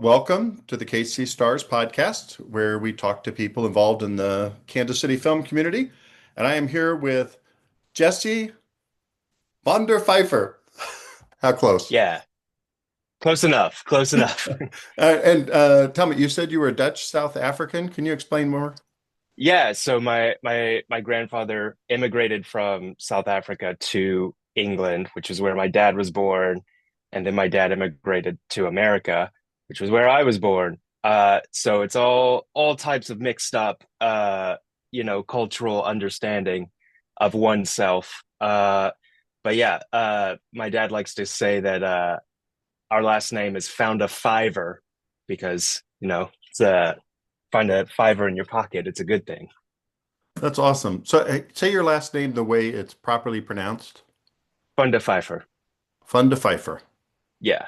Welcome to the KC Stars podcast, where we talk to people involved in the Kansas City film community. And I am here with Jessie Van Der Vyver. How close? Yeah, close enough. Close enough. And tell me, you said you were Dutch South African. Can you explain more? Yeah, so my grandfather immigrated from South Africa to England, which is where my dad was born, and then my dad immigrated to America, which was where I was born. So it's all types of mixed up cultural understanding of oneself. But yeah, my dad likes to say that our last name is found a fiver because, it's find a fiver in your pocket, it's a good thing. That's awesome. So, hey, say your last name the way it's properly pronounced. Fund a fiver. Van der Vyver. Yeah.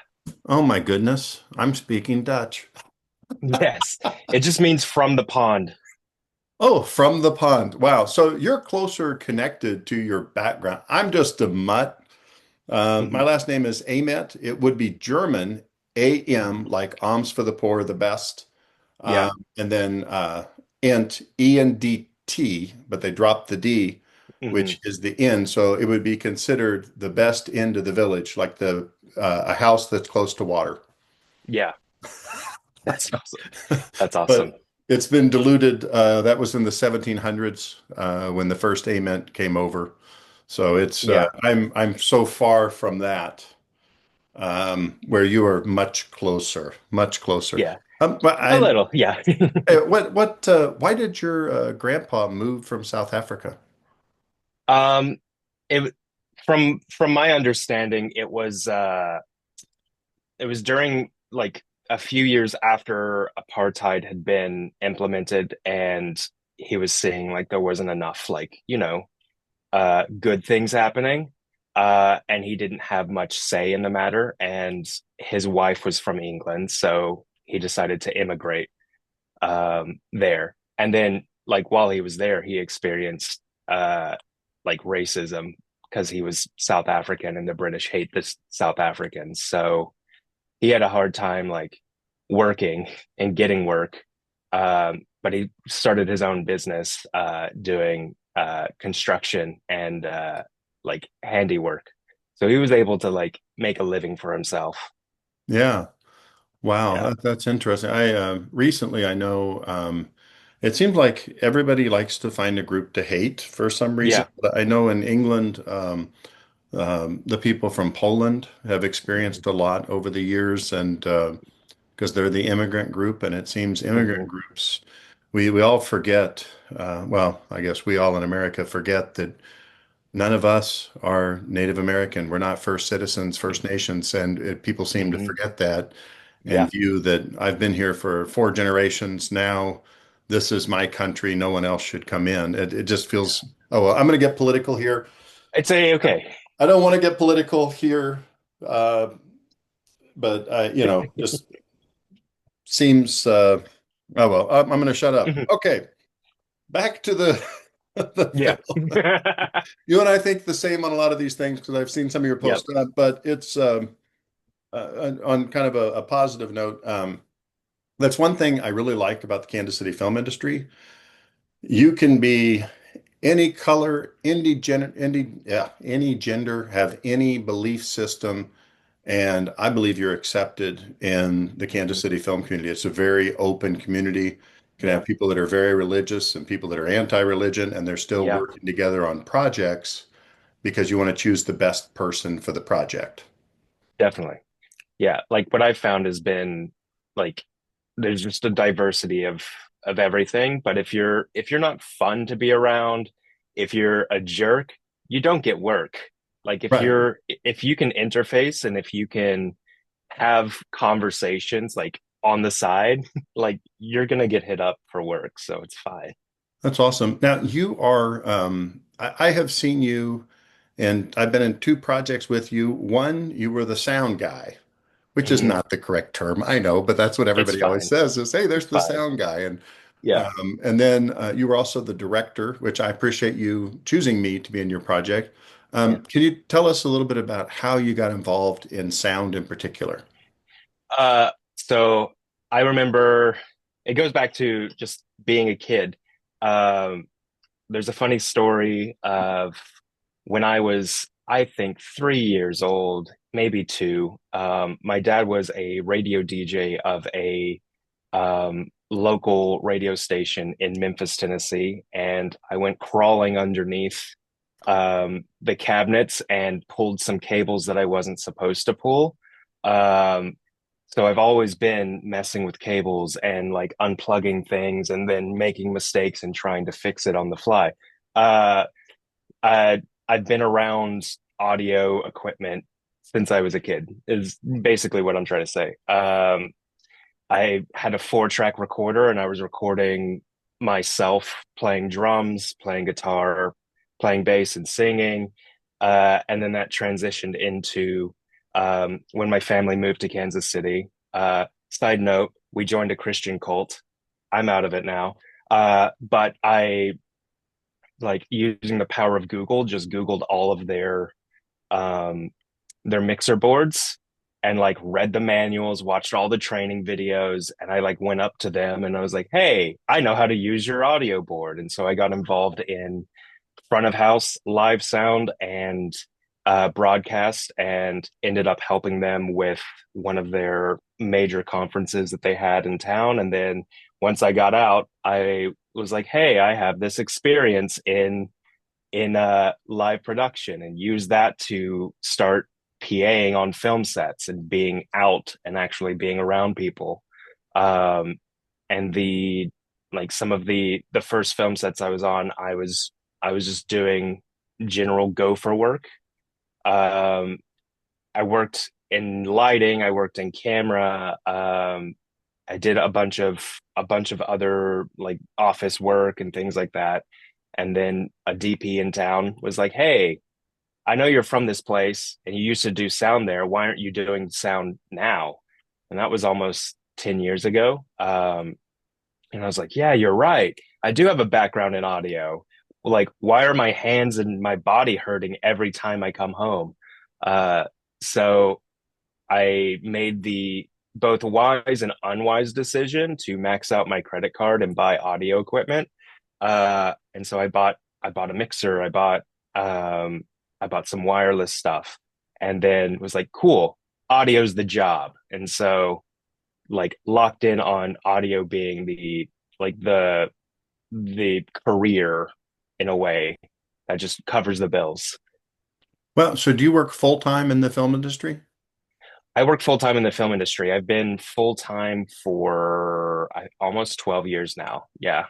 Oh my goodness, I'm speaking Dutch. Yes. It just means from the pond. Oh, from the pond. Wow. So you're closer connected to your background. I'm just a mutt. My Hmm. last name is Amet. It would be German, AM, like alms for the poor, the best. Yeah. And then Ent, ENDT, but they dropped the D, Hmm. which is the inn. So it would be considered the best inn to the village, like the a house that's close to water. Yeah. That's awesome. That's awesome. But it's been diluted. That was in the 1700s when the first Ament came over. So it's Yeah. I'm so far from that, where you are much closer, much closer. Yeah. But A I little. Yeah. why did your grandpa move from South Africa? Um, it from my understanding, it was during like a few years after apartheid had been implemented, and he was seeing like there wasn't enough good things happening. And he didn't have much say in the matter. And his wife was from England, so he decided to immigrate there. And then, like while he was there, he experienced like racism because he was South African, and the British hate the South Africans. So he had a hard time like working and getting work. But he started his own business doing construction and like handiwork. So he was able to like make a living for himself. Yeah. Wow, Yeah. that's interesting. I recently I know it seems like everybody likes to find a group to hate for some reason. Yeah. But I know in England, the people from Poland have Hmm. experienced a lot over the years, and because they're the immigrant group, and it seems immigrant Hmm. groups, we all forget. Well, I guess we all in America forget that none of us are Native American. We're not First Citizens, First Nations, and people seem to Hmm. forget that and Yeah. view that I've been here for 4 generations now. This is my country. No one else should come in. It just feels, oh, well, I'm going to get political here. It's a okay. I don't want to get political here, uh, but just seems, oh, well, I'm going to shut up. Mhm. Okay, back to the, the Yeah. film. You and I think the same on a lot of these things because I've seen some of your Yep. posts, but it's on kind of a positive note. That's one thing I really like about the Kansas City film industry. You can be any color, any gender, have any belief system, and I believe you're accepted in the Kansas Hmm. City film community. It's a very open community. You can have Yeah. people that are very religious and people that are anti-religion, and they're still Yeah. working together on projects because you want to choose the best person for the project. Definitely. Yeah. Like what I've found has been like there's just a diversity of everything. But if you're not fun to be around, if you're a jerk, you don't get work. Like Right. if you can interface and if you can have conversations like on the side, like you're gonna get hit up for work. So it's fine. That's awesome. Now you are, I have seen you and I've been in two projects with you. One, you were the sound guy, which is Hmm. not the correct term. I know, but that's what It's everybody always fine. says is, hey, there's It's the fine. sound guy. Yeah. And then you were also the director, which I appreciate you choosing me to be in your project. Yeah. Can you tell us a little bit about how you got involved in sound in particular? So I remember it goes back to just being a kid. Um, there's a funny story of when I was, I think, 3 years old, maybe two. My dad was a radio DJ of a local radio station in Memphis, Tennessee, and I went crawling underneath the cabinets and pulled some cables that I wasn't supposed to pull. Um, so I've always been messing with cables and like unplugging things and then making mistakes and trying to fix it on the fly. Uh, I, I've been around audio equipment since I was a kid, is basically what I'm trying to say. I had a 4-track recorder and I was recording myself playing drums, playing guitar, playing bass, and singing. And then that transitioned into when my family moved to Kansas City. Side note, we joined a Christian cult. I'm out of it now. But I, like, using the power of Google, just Googled all of um, their mixer boards and like read the manuals, watched all the training videos, and I like went up to them and I was like, "Hey, I know how to use your audio board." And so I got involved in front of house live sound and broadcast, and ended up helping them with one of their major conferences that they had in town. And then once I got out, I was like, "Hey, I have this experience in live production," and use that to start PAing on film sets and being out and actually being around people. Um, and the like some of the first film sets I was on, I was just doing general gopher work. Um, I worked in lighting, I worked in camera. I did a bunch of other like office work and things like that. And then a DP in town was like, "Hey, I know you're from this place and you used to do sound there. Why aren't you doing sound now?" And that was almost 10 years ago. And I was like, "Yeah, you're right. I do have a background in audio. Like, why are my hands and my body hurting every time I come home?" Uh, so I made the both wise and unwise decision to max out my credit card and buy audio equipment. And so I bought a mixer, um I bought some wireless stuff, and then was like, "Cool, audio's the job." And so like locked in on audio being the career in a way that just covers the bills. Well, so do you work full time in the film industry? I work full time in the film industry. I've been full time for almost 12 years now. Yeah.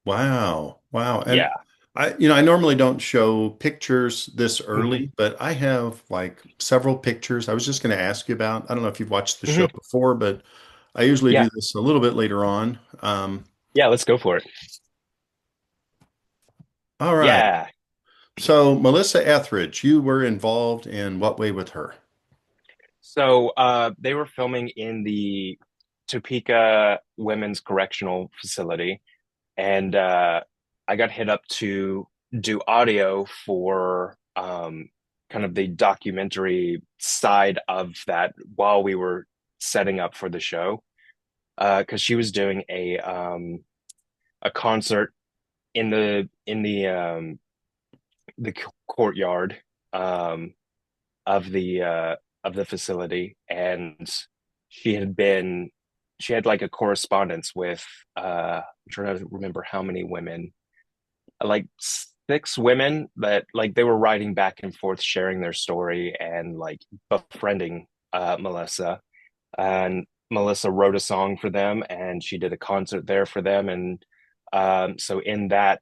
Wow. Wow. And Yeah. I normally don't show pictures this Hmm. early, but I have like several pictures I was just going to ask you about. I don't know if you've watched the show Hmm. before, but I usually Yeah. do this a little bit later on. Yeah. Let's go for it. All right. Yeah. So, Melissa Etheridge, you were involved in what way with her? So they were filming in the Topeka Women's Correctional Facility, and I got hit up to do audio for kind of the documentary side of that while we were setting up for the show. Because she was doing a concert in the courtyard um, of the facility, and she had been she had like a correspondence with I'm trying to remember how many women, like 6 women that like they were writing back and forth, sharing their story and like befriending Melissa. And Melissa wrote a song for them, and she did a concert there for them. And so in that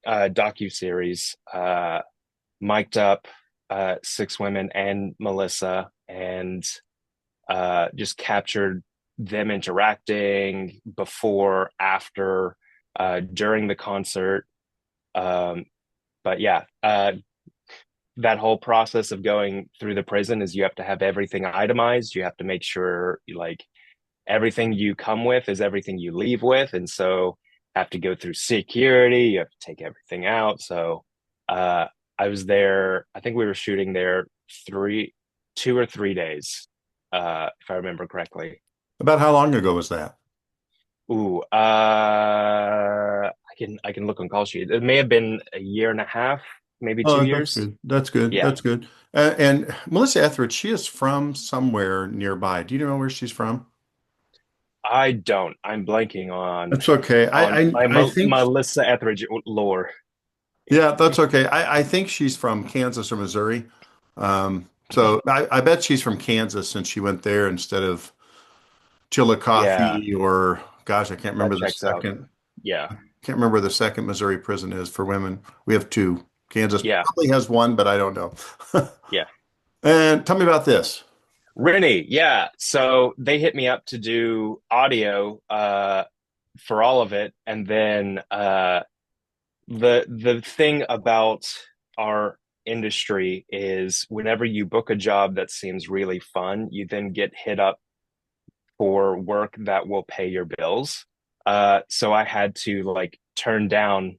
docu series, mic'd up 6 women and Melissa, and just captured them interacting before, after, during the concert. Um, but yeah, that whole process of going through the prison is you have to have everything itemized. You have to make sure like everything you come with is everything you leave with, and so have to go through security. You have to take everything out. So uh, I was there. I think we were shooting there 2 or 3 days, if I remember correctly. About how long ago was that? Ooh, I can look on call sheet. It may have been a year and a half, maybe two Oh, that's years. good. That's good. Yeah, That's good. And Melissa Etheridge, she is from somewhere nearby. Do you know where she's from? I don't. I'm blanking on That's okay. my I think, Melissa Etheridge lore. yeah, that's okay. I think she's from Kansas or Missouri. So I bet she's from Kansas since she went there instead of Yeah, Chillicothe or, gosh, I can't that remember the checks out. second. Yeah, Can't remember where the second Missouri prison is for women. We have two. Kansas yeah, probably has one, but I don't know. yeah. And tell me about this. Rennie, yeah. So they hit me up to do audio for all of it, and then the thing about our industry is whenever you book a job that seems really fun, you then get hit up for work that will pay your bills. So I had to like turn down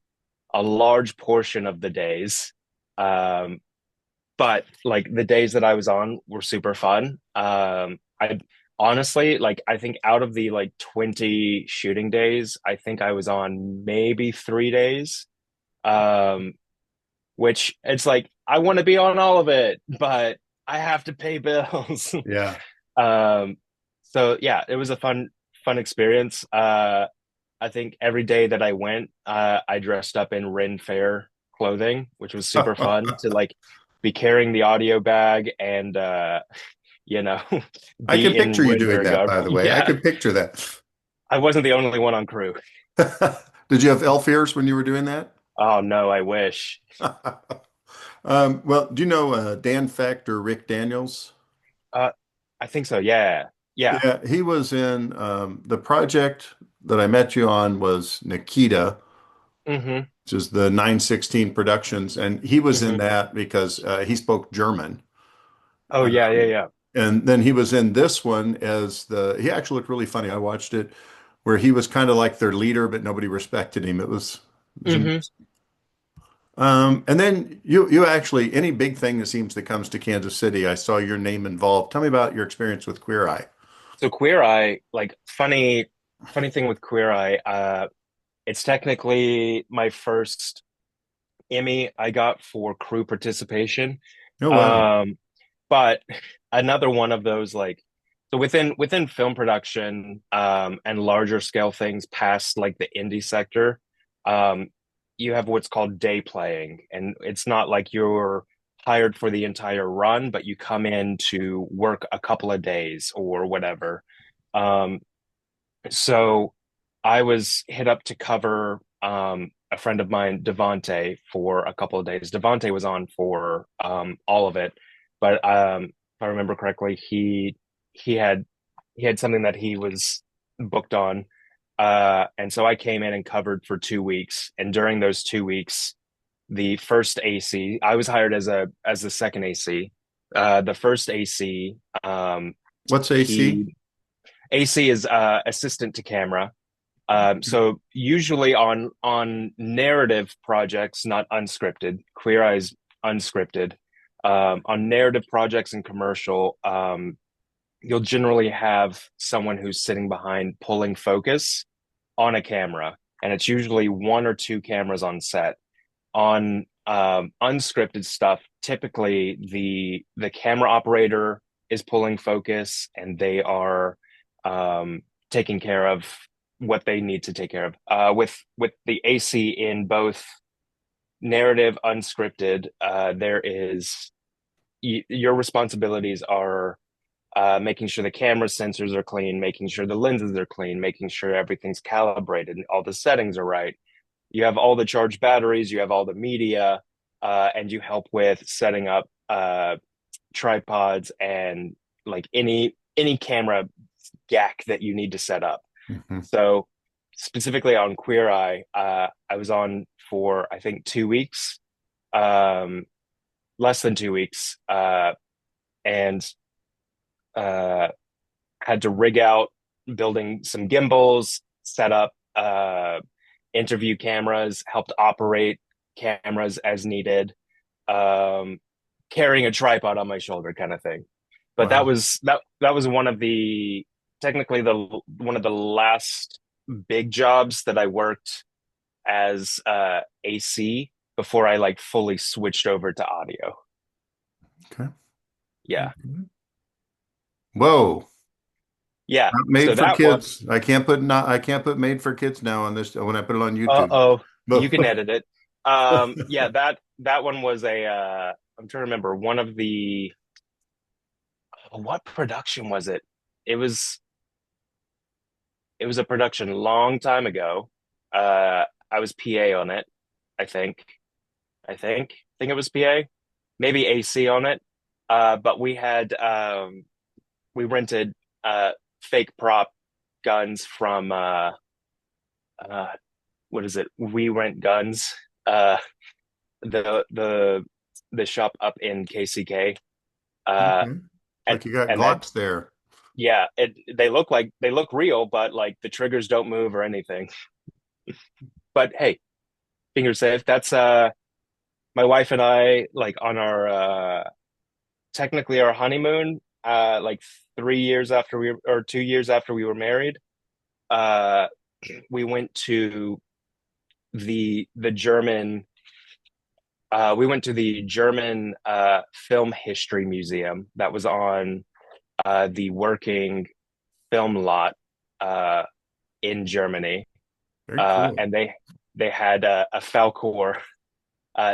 a large portion of the days. Um, but like the days that I was on were super fun. I honestly like I think out of the like 20 shooting days, I think I was on maybe 3 days. Um, which it's like I want to be on all of it, but I have to pay bills. Yeah. um, so yeah, it was a fun experience. I think every day that I went, I dressed up in Ren Fair clothing, which was super fun to like be carrying the audio bag and you know I can be in picture you Ren doing Fair that, garb. by the way. I Yeah, can picture that. I wasn't the only one on crew. Did you have elf ears when you were doing that? Oh no, I wish. Well, do you know Dan Fecht or Rick Daniels? Uh, I think so. Yeah, yeah. Yeah, he was in the project that I met you on was Nikita, Hmm. which is the 916 Productions, and he was in Hmm. that because he spoke German. Oh yeah, yeah, yeah. And then he was in this one as he actually looked really funny. I watched it where he was kind of like their leader, but nobody respected him. It was Hmm. amusing. And then you actually, any big thing that seems that comes to Kansas City, I saw your name involved. Tell me about your experience with Queer Eye. So Queer Eye, like funny thing with Queer Eye, it's technically my first Emmy I got for crew participation. Oh, wow. Um, but another one of those like so within film production and larger scale things past like the indie sector, um, you have what's called day playing, and it's not like you're hired for the entire run, but you come in to work a couple of days or whatever. Um, so I was hit up to cover a friend of mine, Devante, for a couple of days. Devante was on for all of it, but if I remember correctly, he had he had something that he was booked on, and so I came in and covered for 2 weeks. And during those 2 weeks, the first AC, I was hired as the second AC. The first AC, What's AC? he AC is assistant to camera. So usually on narrative projects, not unscripted. Queer Eye's unscripted. On narrative projects and commercial, you'll generally have someone who's sitting behind pulling focus on a camera, and it's usually one or two cameras on set. On unscripted stuff, typically the camera operator is pulling focus, and they are taking care of what they need to take care of. With the AC in both narrative, unscripted, there is your responsibilities are making sure the camera sensors are clean, making sure the lenses are clean, making sure everything's calibrated and all the settings are right. You have all the charged batteries, you have all the media, and you help with setting up tripods and like any camera gack that you need to set up. Mhm. So specifically on Queer Eye, I was on for I think 2 weeks, um, less than 2 weeks, and uh, had to rig out building some gimbals, set up interview cameras, helped operate cameras as needed, um, carrying a tripod on my shoulder, kind of thing. But Wow. that was one of the technically the one of the last big jobs that I worked as AC before I like fully switched over to audio. Okay. Yeah. Mhm. Whoa. Yeah. Not So made for that one, kids. I can't put made for kids now on this when I put it on YouTube. uh-oh, you But can edit it. Yeah, that one was a I'm trying to remember one of the what production was it? It was it was a production long time ago. I was PA on it, I think. I think it was PA, maybe AC on it. But we rented fake prop guns from uh, what is it? We Rent Guns, uh, the the the shop up in KCK. Uh, okay. and Like you got and that Glocks there. yeah, they look real, but like the triggers don't move or anything. But hey, finger safe. That's my wife and I like on our technically our honeymoon, like 3 years after we or 2 years after we were married. Uh, we went to the German we went to the German film history museum that was on the working film lot uh, in Germany, Very cool. and they had a Falcor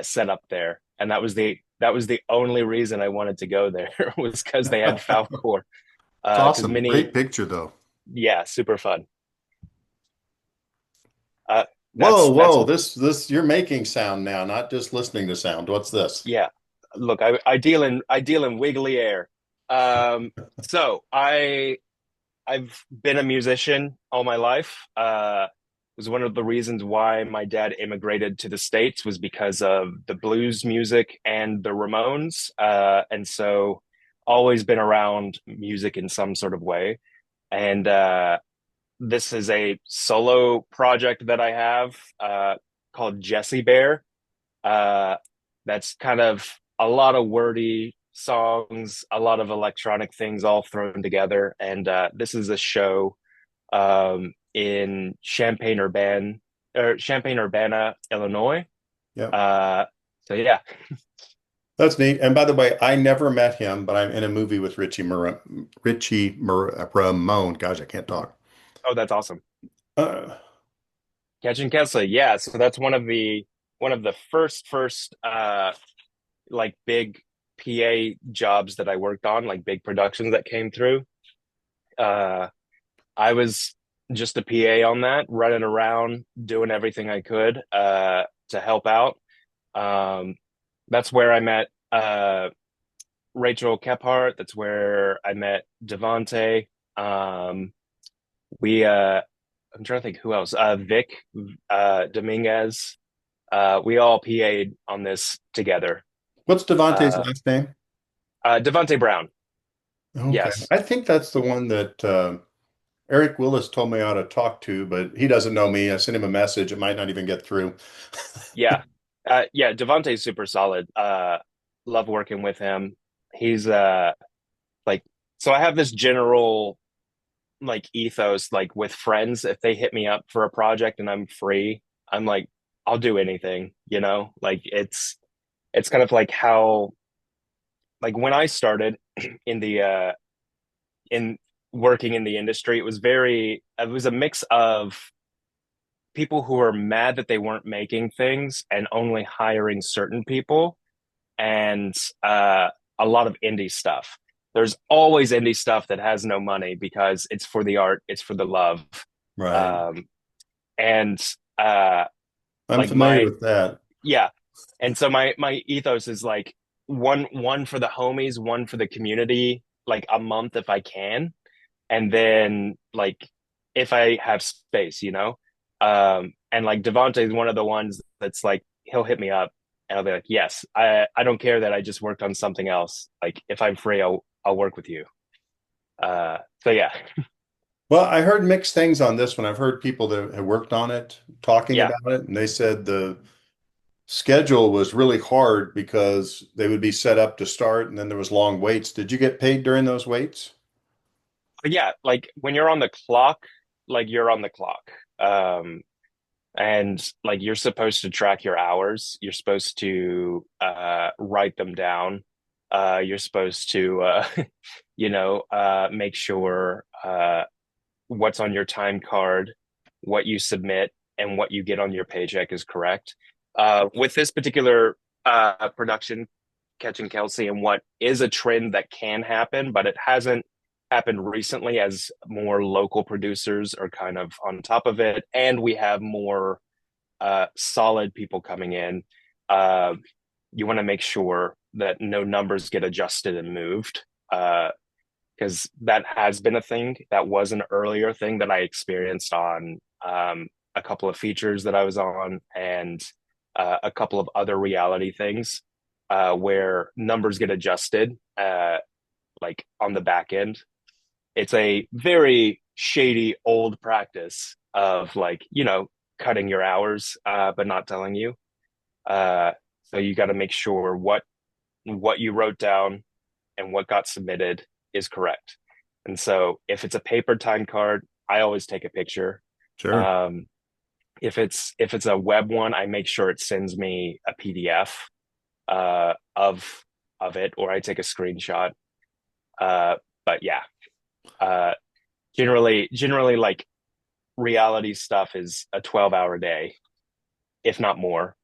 set up there, and that was the only reason I wanted to go there was because they had Falcor. It's Because awesome. many, Great picture though. yeah, super fun. Whoa, That's whoa. This you're making sound now, not just listening to sound. What's this? yeah. Look, I deal in wiggly air. Um, so I've been a musician all my life. Was one of the reasons why my dad immigrated to the States was because of the blues music and the Ramones. And so always been around music in some sort of way. And this is a solo project that I have called Jessie Bear. Uh, that's kind of a lot of wordy songs, a lot of electronic things all thrown together. And this is a show in Champaign Urbana, Illinois. Yeah. Uh, so yeah. That's neat. And by the way, I never met him, but I'm in a movie with Ramone. Gosh, I can't talk. Oh, that's awesome. Uh, Catch and Kessler. Yeah. So that's one of the first like big PA jobs that I worked on, like big productions that came through. Uh, I was just a PA on that, running around, doing everything I could to help out. Um, that's where I met Rachel Kephart. That's where I met Devante. Um, we I'm trying to think who else. Vic Dominguez. We all PA'd on this together. what's Devante's Uh, last name? Devante Brown. Okay. Yes. I think that's the one that Eric Willis told me how to talk to, but he doesn't know me. I sent him a message. It might not even get through. Yeah. Yeah, Devante's super solid. Love working with him. He's like so I have this general like ethos like with friends if they hit me up for a project and I'm free, I'm like I'll do anything, you know? Like it's kind of like how like when I started in the in working in the industry, it was a mix of people who were mad that they weren't making things and only hiring certain people and a lot of indie stuff. There's always indie stuff that has no money because it's for the art, it's for the love. Right. Um, and uh, I'm like familiar my with that. yeah, and so my ethos is like one for the homies, one for the community, like a month if I can, and then like if I have space, you know. And like Devonte is one of the ones that's like he'll hit me up and I'll be like, yes, I don't care that I just worked on something else. Like if I'm free, I'll work with you. So yeah, Well, I heard mixed things on this one. I've heard people that have worked on it talking yeah. about it, and they said the schedule was really hard because they would be set up to start and then there was long waits. Did you get paid during those waits? yeah, like when you're on the clock, like you're on the clock. And like you're supposed to track your hours. You're supposed to write them down. You're supposed to make sure what's on your time card, what you submit, and what you get on your paycheck is correct. With this particular production, Catching Kelsey, and what is a trend that can happen, but it hasn't happened recently as more local producers are kind of on top of it, and we have more solid people coming in. Uh, you want to make sure that no numbers get adjusted and moved. Because that has been a thing. That was an earlier thing that I experienced on a couple of features that I was on and a couple of other reality things where numbers get adjusted, like on the back end. It's a very shady old practice of like, cutting your hours, but not telling you. Uh, so you got to make sure what you wrote down and what got submitted is correct. And so if it's a paper time card, I always take a picture. Sure. Um, if it's a web one, I make sure it sends me a PDF of it, or I take a screenshot. But yeah, uh, generally like reality stuff is a 12-hour day, if not more.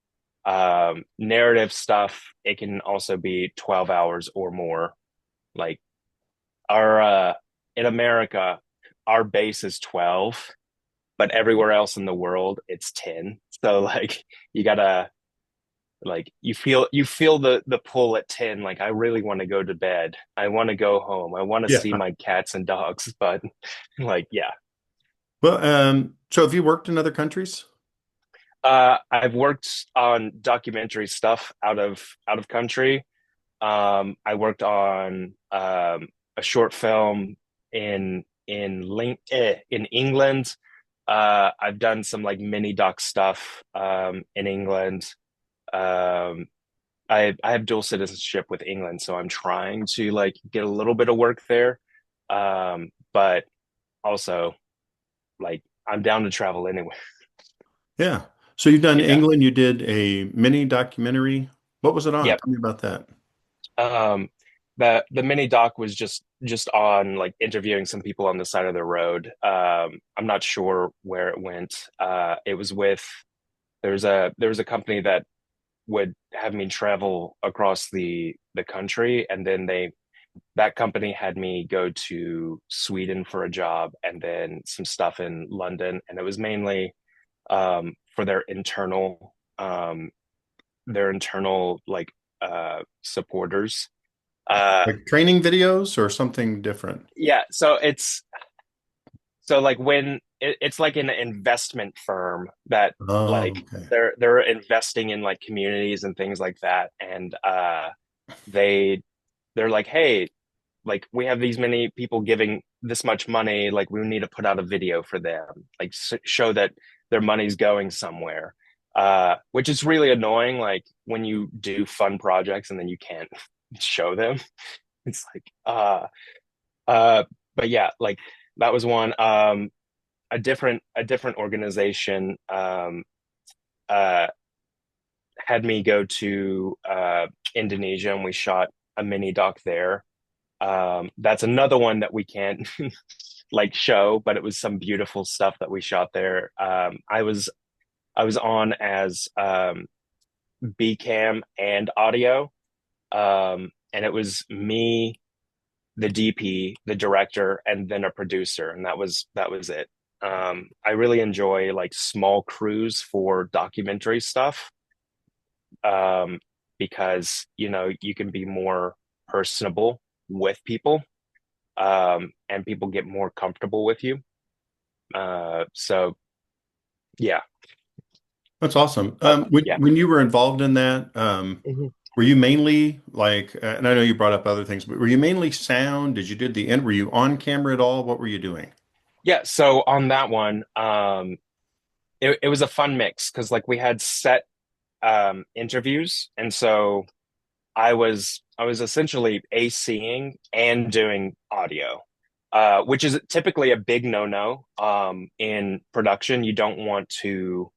Narrative stuff, it can also be 12 hours or more. Like our in America, our base is 12, but everywhere else in the world it's 10. So like you gotta like you feel the pull at 10, like I really want to go to bed. I want to go home. I want to Yeah. see my cats and dogs, but like yeah. Well, so have you worked in other countries? I've worked on documentary stuff out of country. I worked on a short film in England. I've done some like mini doc stuff in England. Um, I have dual citizenship with England, so I'm trying to like get a little bit of work there. But also like I'm down to travel anyway. Yeah. So you've done Yeah. England, you did a mini documentary. What was it on? Yep. Tell me about that. Um, the mini doc was just on like interviewing some people on the side of the road. I'm not sure where it went. It was with there was a company that would have me travel across the country, and then that company had me go to Sweden for a job, and then some stuff in London, and it was mainly for their internal like supporters. Like training videos or something different? Yeah, so like when it's like an investment firm that Oh, like okay. they're investing in like communities and things like that, and they they're like, hey, like we have these many people giving this much money, like we need to put out a video for them, like show that their money's going somewhere. Which is really annoying, like when you do fun projects and then you can't show them. It's like uh but yeah, like that was one. A different organization uh had me go to Indonesia, and we shot a mini doc there. That's another one that we can't like show, but it was some beautiful stuff that we shot there. I was on as B cam and audio, and it was me, the DP, the director, and then a producer, and that was it. I really enjoy like small crews for documentary stuff, um, because you can be more personable with people, and people get more comfortable with you. So yeah, That's awesome. but When, yeah, when you were involved in that, Mhm. were you mainly like, and I know you brought up other things, but were you mainly sound? Did you did the end? Were you on camera at all? What were you doing? Yeah. So on that one, it was a fun mix because like we had set interviews, and so I was essentially ACing and doing audio. which is typically a big no-no in production. You don't want to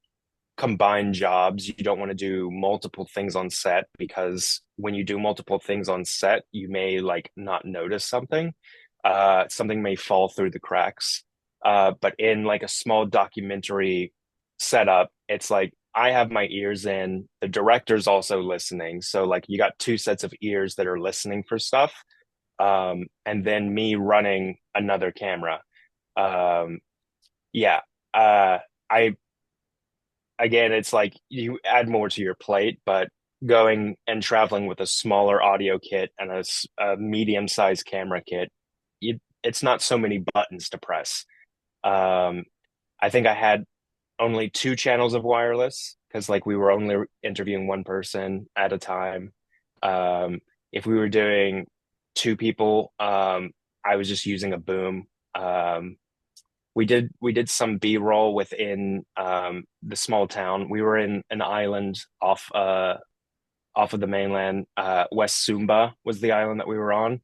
combine jobs. You don't want to do multiple things on set because when you do multiple things on set, you may like not notice something. Something may fall through the cracks. But in like a small documentary setup, it's like I have my ears in, the director's also listening. So like you got two sets of ears that are listening for stuff. And then me running another camera. Um, yeah. I again, it's like you add more to your plate, but going and traveling with a smaller audio kit and a medium-sized camera kit, it's not so many buttons to press. Um, I think I had only two channels of wireless because like we were only interviewing one person at a time. Um, if we were doing two people, I was just using a boom. We did some B-roll within the small town. We were in an island off of the mainland. West Sumba was the island that we were on,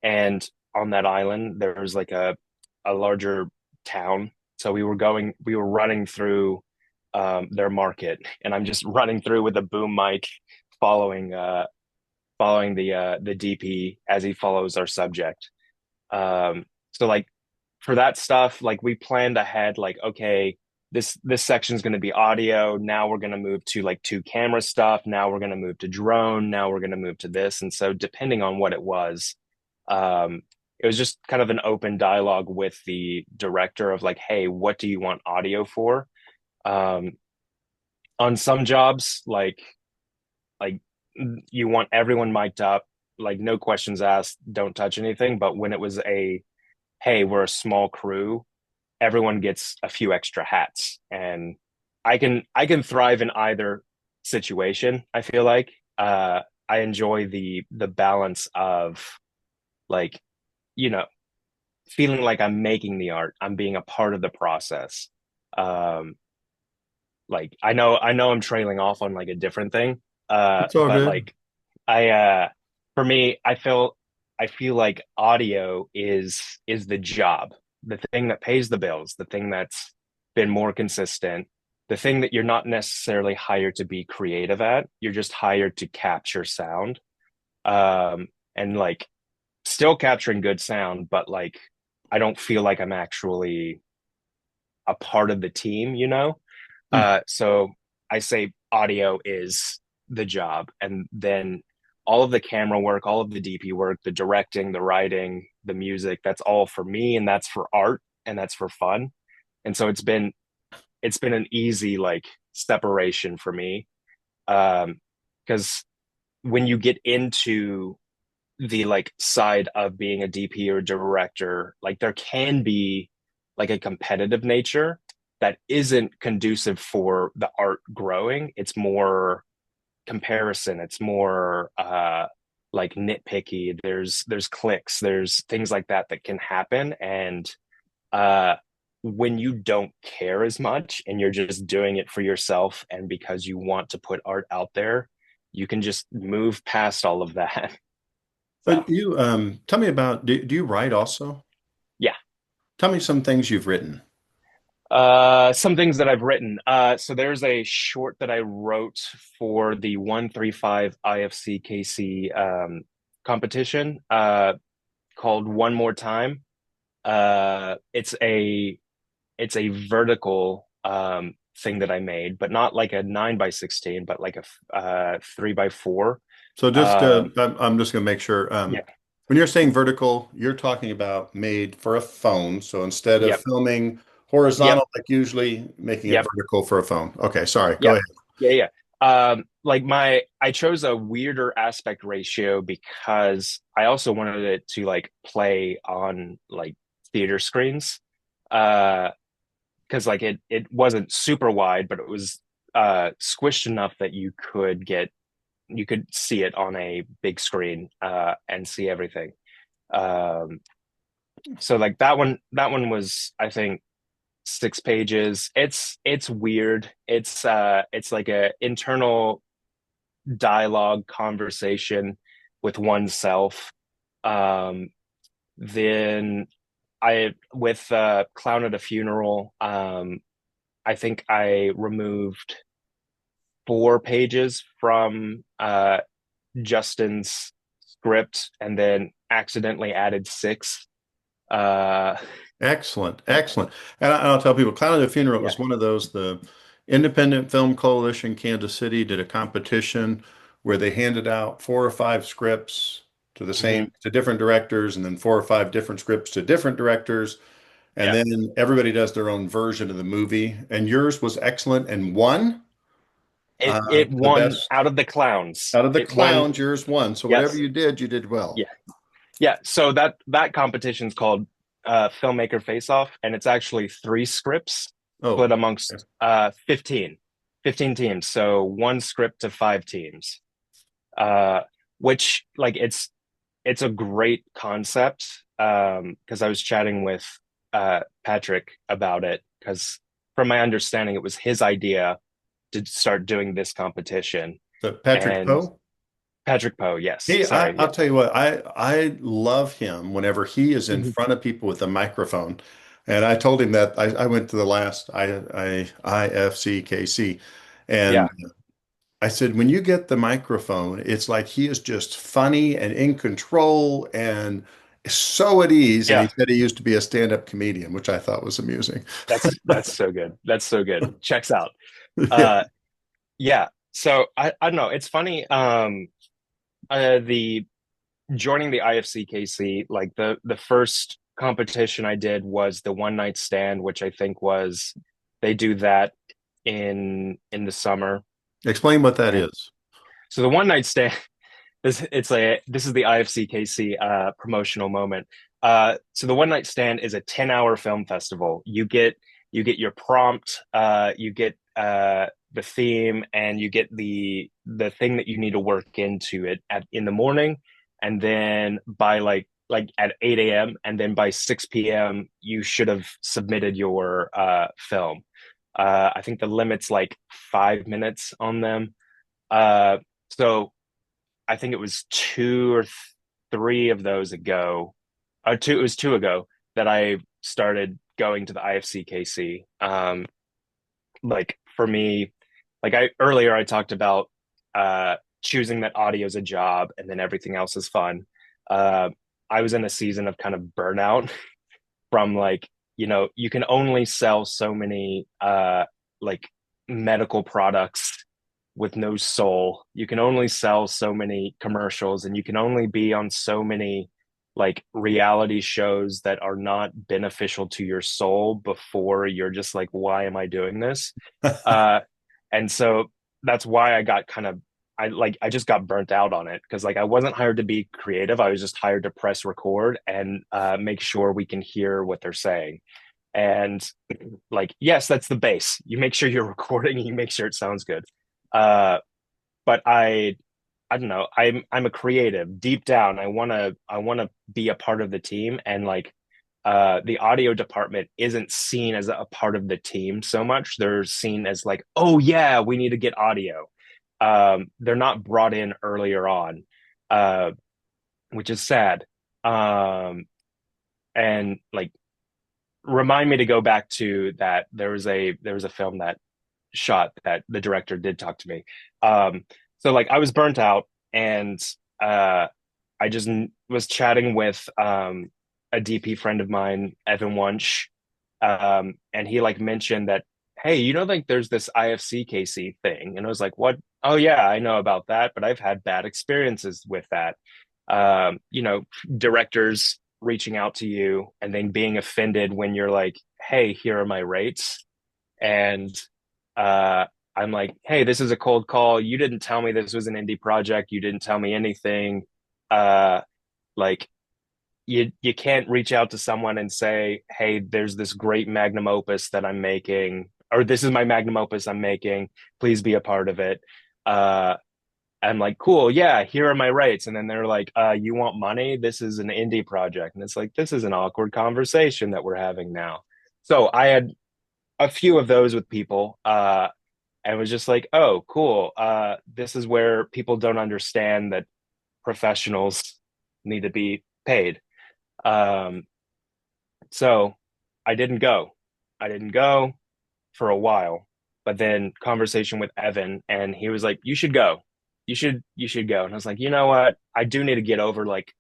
and on that island there was like a larger town. So we were running through their market, and I'm just running through with a boom mic, following following the DP as he follows our subject. So like for that stuff, like we planned ahead, like, okay, this section is going to be audio. Now we're going to move to like two camera stuff. Now we're going to move to drone. Now we're going to move to this. And so depending on what um, it was just kind of an open dialogue with the director of like, hey, what do you want audio for? Um, on some jobs, like you want everyone mic'd up, like no questions asked, don't touch anything. But when it was a hey, we're a small crew, everyone gets a few extra hats, and I can thrive in either situation. I feel like I enjoy the balance of like you know feeling like I'm making the art, I'm being a part of the process. Um, like I know I'm trailing off on like a different thing, It's all but good. like I for me, I feel like audio is the job, the thing that pays the bills, the thing that's been more consistent, the thing that you're not necessarily hired to be creative at. You're just hired to capture sound. And like still capturing good sound, but like I don't feel like I'm actually a part of the team, you know? Hmm. So I say audio is the job. And then all of the camera work, all of the DP work, the directing, the writing, the music, that's all for me, and that's for art, and that's for fun. And so it's been an easy like separation for me. Because when you get into the like side of being a DP or director, like there can be like a competitive nature that isn't conducive for the art growing. It's more comparison. It's more like nitpicky. There's clicks. There's things like that that can happen, and uh, when you don't care as much and you're just doing it for yourself and because you want to put art out there, you can just move past all of that. So But you tell me about do you write also? yeah. Tell me some things you've written. Some things that I've written. So there's a short that I wrote for the 135 IFCKC competition called One More Time. It's a vertical thing that I made, but not like a 9 by 16, but like a 3 by 4. So just Um, I'm just going to make sure yeah, when you're saying vertical, you're talking about made for a phone. So instead of yep, filming yep, horizontal, like usually making it yep. vertical for a phone. Okay, sorry. Go Yep. ahead. Yeah, yeah. Like I chose a weirder aspect ratio because I also wanted it to like play on like theater screens. Uh, because like it wasn't super wide, but it was squished enough that you could see it on a big screen and see everything. Um, so like that one was I think 6 pages. It's weird. It's like a internal dialogue conversation with oneself. Um, then I with Clown at a Funeral, I think I removed 4 pages from Justin's script and then accidentally added 6. Uh, Excellent, excellent. And I'll tell people, Clown at the Funeral yeah. was one of those, the Independent Film Coalition Kansas City did a competition where they handed out 4 or 5 scripts to the Hmm. same, to different directors, and then 4 or 5 different scripts to different directors. And Yeah. then everybody does their own version of the movie. And yours was excellent and won It the won best out of the clowns. out of the It won. clowns. Yours won. So whatever Yes. you did well. Yeah. Yeah. So that competition's called Filmmaker Face Off, and it's actually 3 scripts split Oh, amongst 15 teams. So one script to 5 teams. Uh, which like it's a great concept. Because I was chatting with Patrick about it, because from my understanding, it was his idea to start doing this competition. so Patrick And Poe. Patrick Poe, yes, sorry, I'll yeah. tell you what, I love him whenever he is in Mhm. front of people with a microphone. And I told him that I went to the last IFCKC, and Yeah, I said, when you get the microphone, it's like he is just funny and in control and so at ease. And he yeah, said he used to be a stand-up comedian, which I thought was amusing. that's so good. That's so good. Checks out. Yeah. Uh, yeah. So I don't know. It's funny. The joining the IFCKC, like the first competition I did was the one night stand, which I think was they do that in the summer. Explain what that And is. so the one night stand, this is the IFCKC promotional moment. So the one night stand is a 10-hour film festival. You get your prompt, you get the theme, and you get the thing that you need to work into it in the morning, and then by like at 8 a.m. and then by 6 p.m. you should have submitted your film. I think the limit's like 5 minutes on them. So I think it was 2 or 3 of those ago, or two. It was 2 ago that I started going to the IFCKC. Like for me, like I earlier I talked about choosing that audio is a job and then everything else is fun. Uh, I was in a season of kind of burnout from like you can only sell so many like medical products with no soul. You can only sell so many commercials, and you can only be on so many like reality shows that are not beneficial to your soul before you're just like, why am I doing this? Uh, and so that's why I got kind of I just got burnt out on it, because like I wasn't hired to be creative. I was just hired to press record and make sure we can hear what they're saying. And like, yes, that's the base. You make sure you're recording and you make sure it sounds good. Uh, but I don't know. I'm a creative deep down. I wanna be a part of the team, and like the audio department isn't seen as a part of the team so much. They're seen as like, oh yeah, we need to get audio. They're not brought in earlier on, uh, which is sad. Um, and like remind me to go back to that. There was a film that shot that the director did talk to me. So like I was burnt out, and uh, I just was chatting with a DP friend of mine, Evan Wunsch, and he like mentioned that, hey, like there's this IFCKC thing, and I was like, what? Oh yeah, I know about that, but I've had bad experiences with that. Directors reaching out to you and then being offended when you're like, hey, here are my rates, and uh, I'm like, hey, this is a cold call. You didn't tell me this was an indie project. You didn't tell me anything. Uh, like you can't reach out to someone and say, hey, there's this great magnum opus that I'm making, or this is my magnum opus I'm making. Please be a part of it. Uh, I'm like, cool, yeah, here are my rates. And then they're like, you want money? This is an indie project. And it's like, this is an awkward conversation that we're having now. So I had a few of those with people, and was just like, oh, cool. This is where people don't understand that professionals need to be paid. Um, So I didn't go. I didn't go for a while, but then conversation with Evan, and he was like, "You should go. You should go." And I was like, "You know what? I do need to get over like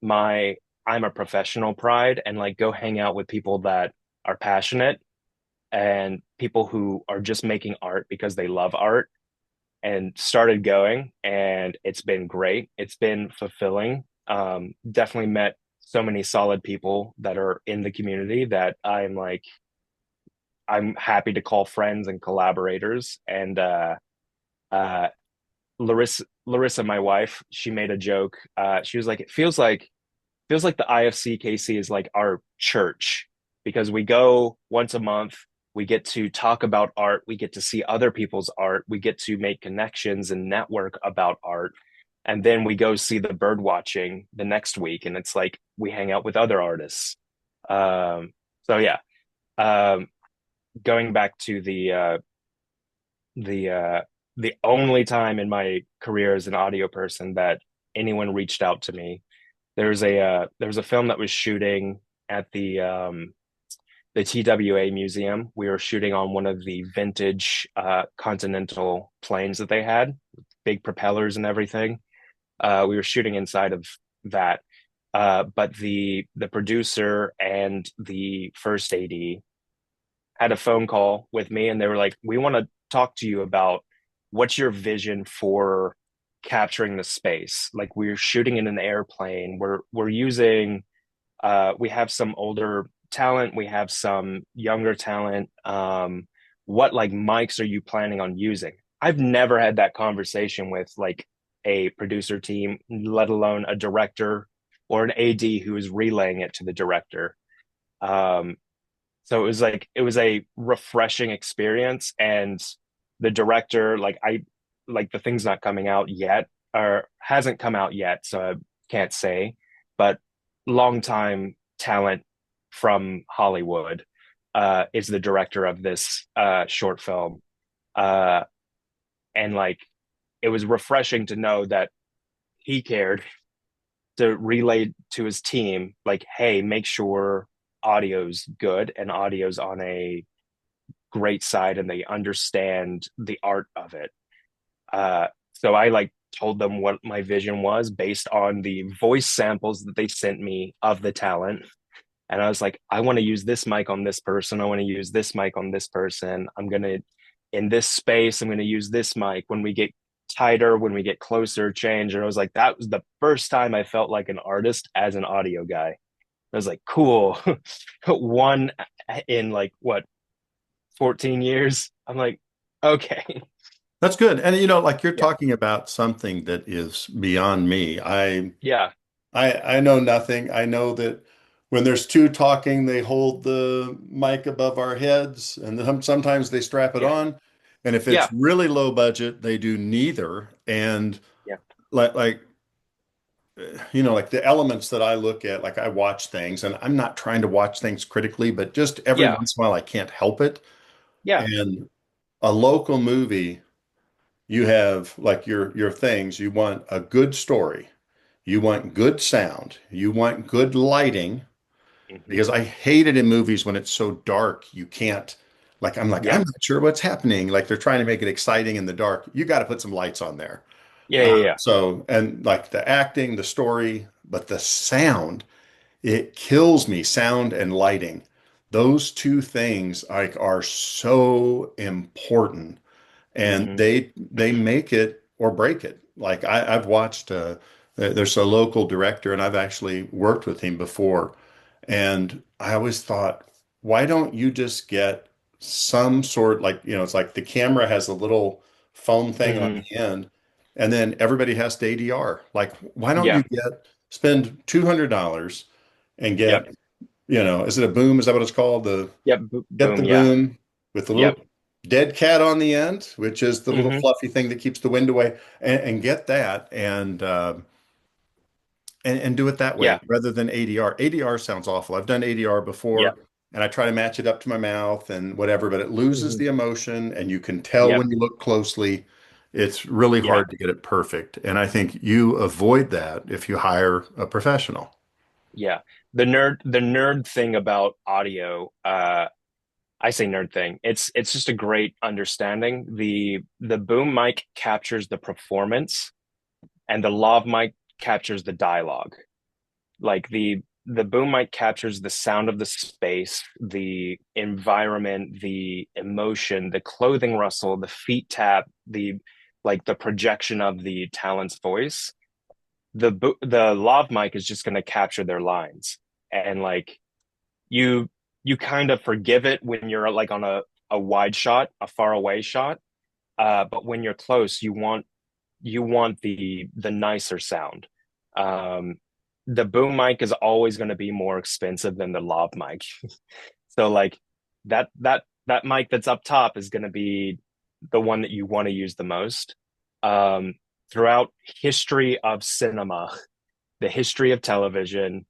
my I'm a professional pride and like go hang out with people that are passionate and people who are just making art because they love art." And started going, and it's been great. It's been fulfilling. Definitely met so many solid people that are in the community that I'm happy to call friends and collaborators. And uh, Larissa, my wife, she made a joke. She was like, "It feels like the IFCKC is like our church because we go once a month. We get to talk about art. We get to see other people's art. We get to make connections and network about art. And then we go see the bird watching the next week. And it's like we hang out with other artists." So yeah, um, going back to the the only time in my career as an audio person that anyone reached out to me, there was a film that was shooting at the TWA museum. We were shooting on one of the vintage Continental planes that they had, big propellers and everything. We were shooting inside of that. But the producer and the first AD had a phone call with me, and they were like, "We want to talk to you about what's your vision for capturing the space. Like we're shooting in an airplane. We're using we have some older talent, we have some younger talent. What like mics are you planning on using?" I've never had that conversation with like a producer team, let alone a director or an AD who is relaying it to the director. Um, so it was a refreshing experience. And the director, like the thing's not coming out yet or hasn't come out yet, so I can't say, but longtime talent from Hollywood is the director of this short film. Uh, and like it was refreshing to know that he cared to relay to his team, like, hey, make sure audio's good and audio's on a great side and they understand the art of it. So I like told them what my vision was based on the voice samples that they sent me of the talent. And I was like, I want to use this mic on this person. I want to use this mic on this person. In this space, I'm going to use this mic. When we get tighter, when we get closer, change. And I was like, that was the first time I felt like an artist as an audio guy. I was like, cool. One in like what, 14 years? I'm like, okay. That's good. And like you're Yeah. talking about something that is beyond me. Yeah. I know nothing. I know that when there's two talking, they hold the mic above our heads, and then sometimes they strap it Yeah. on. And if it's Yeah. really low budget, they do neither. And Yeah. like like the elements that I look at, like I watch things, and I'm not trying to watch things critically, but just every Yeah. once in a while I can't help it. Yeah. And a local movie, you have like your things. You want a good story. You want good sound. You want good lighting Hmm. because I hate it in movies when it's so dark. You can't, I'm Yeah. not sure what's happening. Like they're trying to make it exciting in the dark. You got to put some lights on there. Yeah. Yeah. Yeah. And like the acting, the story, but the sound, it kills me. Sound and lighting. Those two things like are so important and Hmm. they make it or break it. Like I've watched there's a local director and I've actually worked with him before, and I always thought, why don't you just get some sort like it's like the camera has a little foam thing on Hmm. the end, and then everybody has to ADR. Like, why don't you Yeah. spend $200 and Yep. get is it a boom? Is that what it's called? The Yep. Get the Boom. Yeah. boom with the Yep. little dead cat on the end, which is the little Hmm. fluffy thing that keeps the wind away, and get that and do it that way Yeah. rather than ADR. ADR sounds awful. I've done ADR Yep. before, and I try to match it up to my mouth and whatever, but it loses Hmm. the emotion, and you can tell Yep. when you look closely. It's really Yeah. hard to get it perfect, and I think you avoid that if you hire a professional. Yeah. The nerd thing about audio, I say nerd thing. It's just a great understanding. The boom mic captures the performance and the lav mic captures the dialogue. Like the boom mic captures the sound of the space, the environment, the emotion, the clothing rustle, the feet tap, the projection of the talent's voice. The lav mic is just going to capture their lines, and like you you kind of forgive it when you're like on a wide shot, a far away shot. But when you're close, you want the nicer sound. Um, the boom mic is always going to be more expensive than the lav mic. So like that mic that's up top is going to be the one that you want to use the most. Um, throughout history of cinema, the history of television,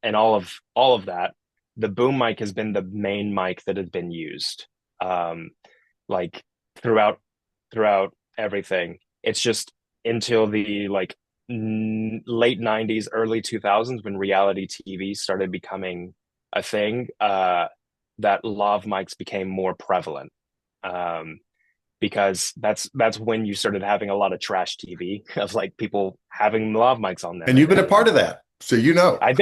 and all of that, the boom mic has been the main mic that has been used. Um, like throughout throughout everything. It's just until the late 90s, early 2000s when reality TV started becoming a thing, that lav mics became more prevalent. Um, because that's when you started having a lot of trash TV of like people having lav mics on them And you've and been a you part know of that, so you know. I've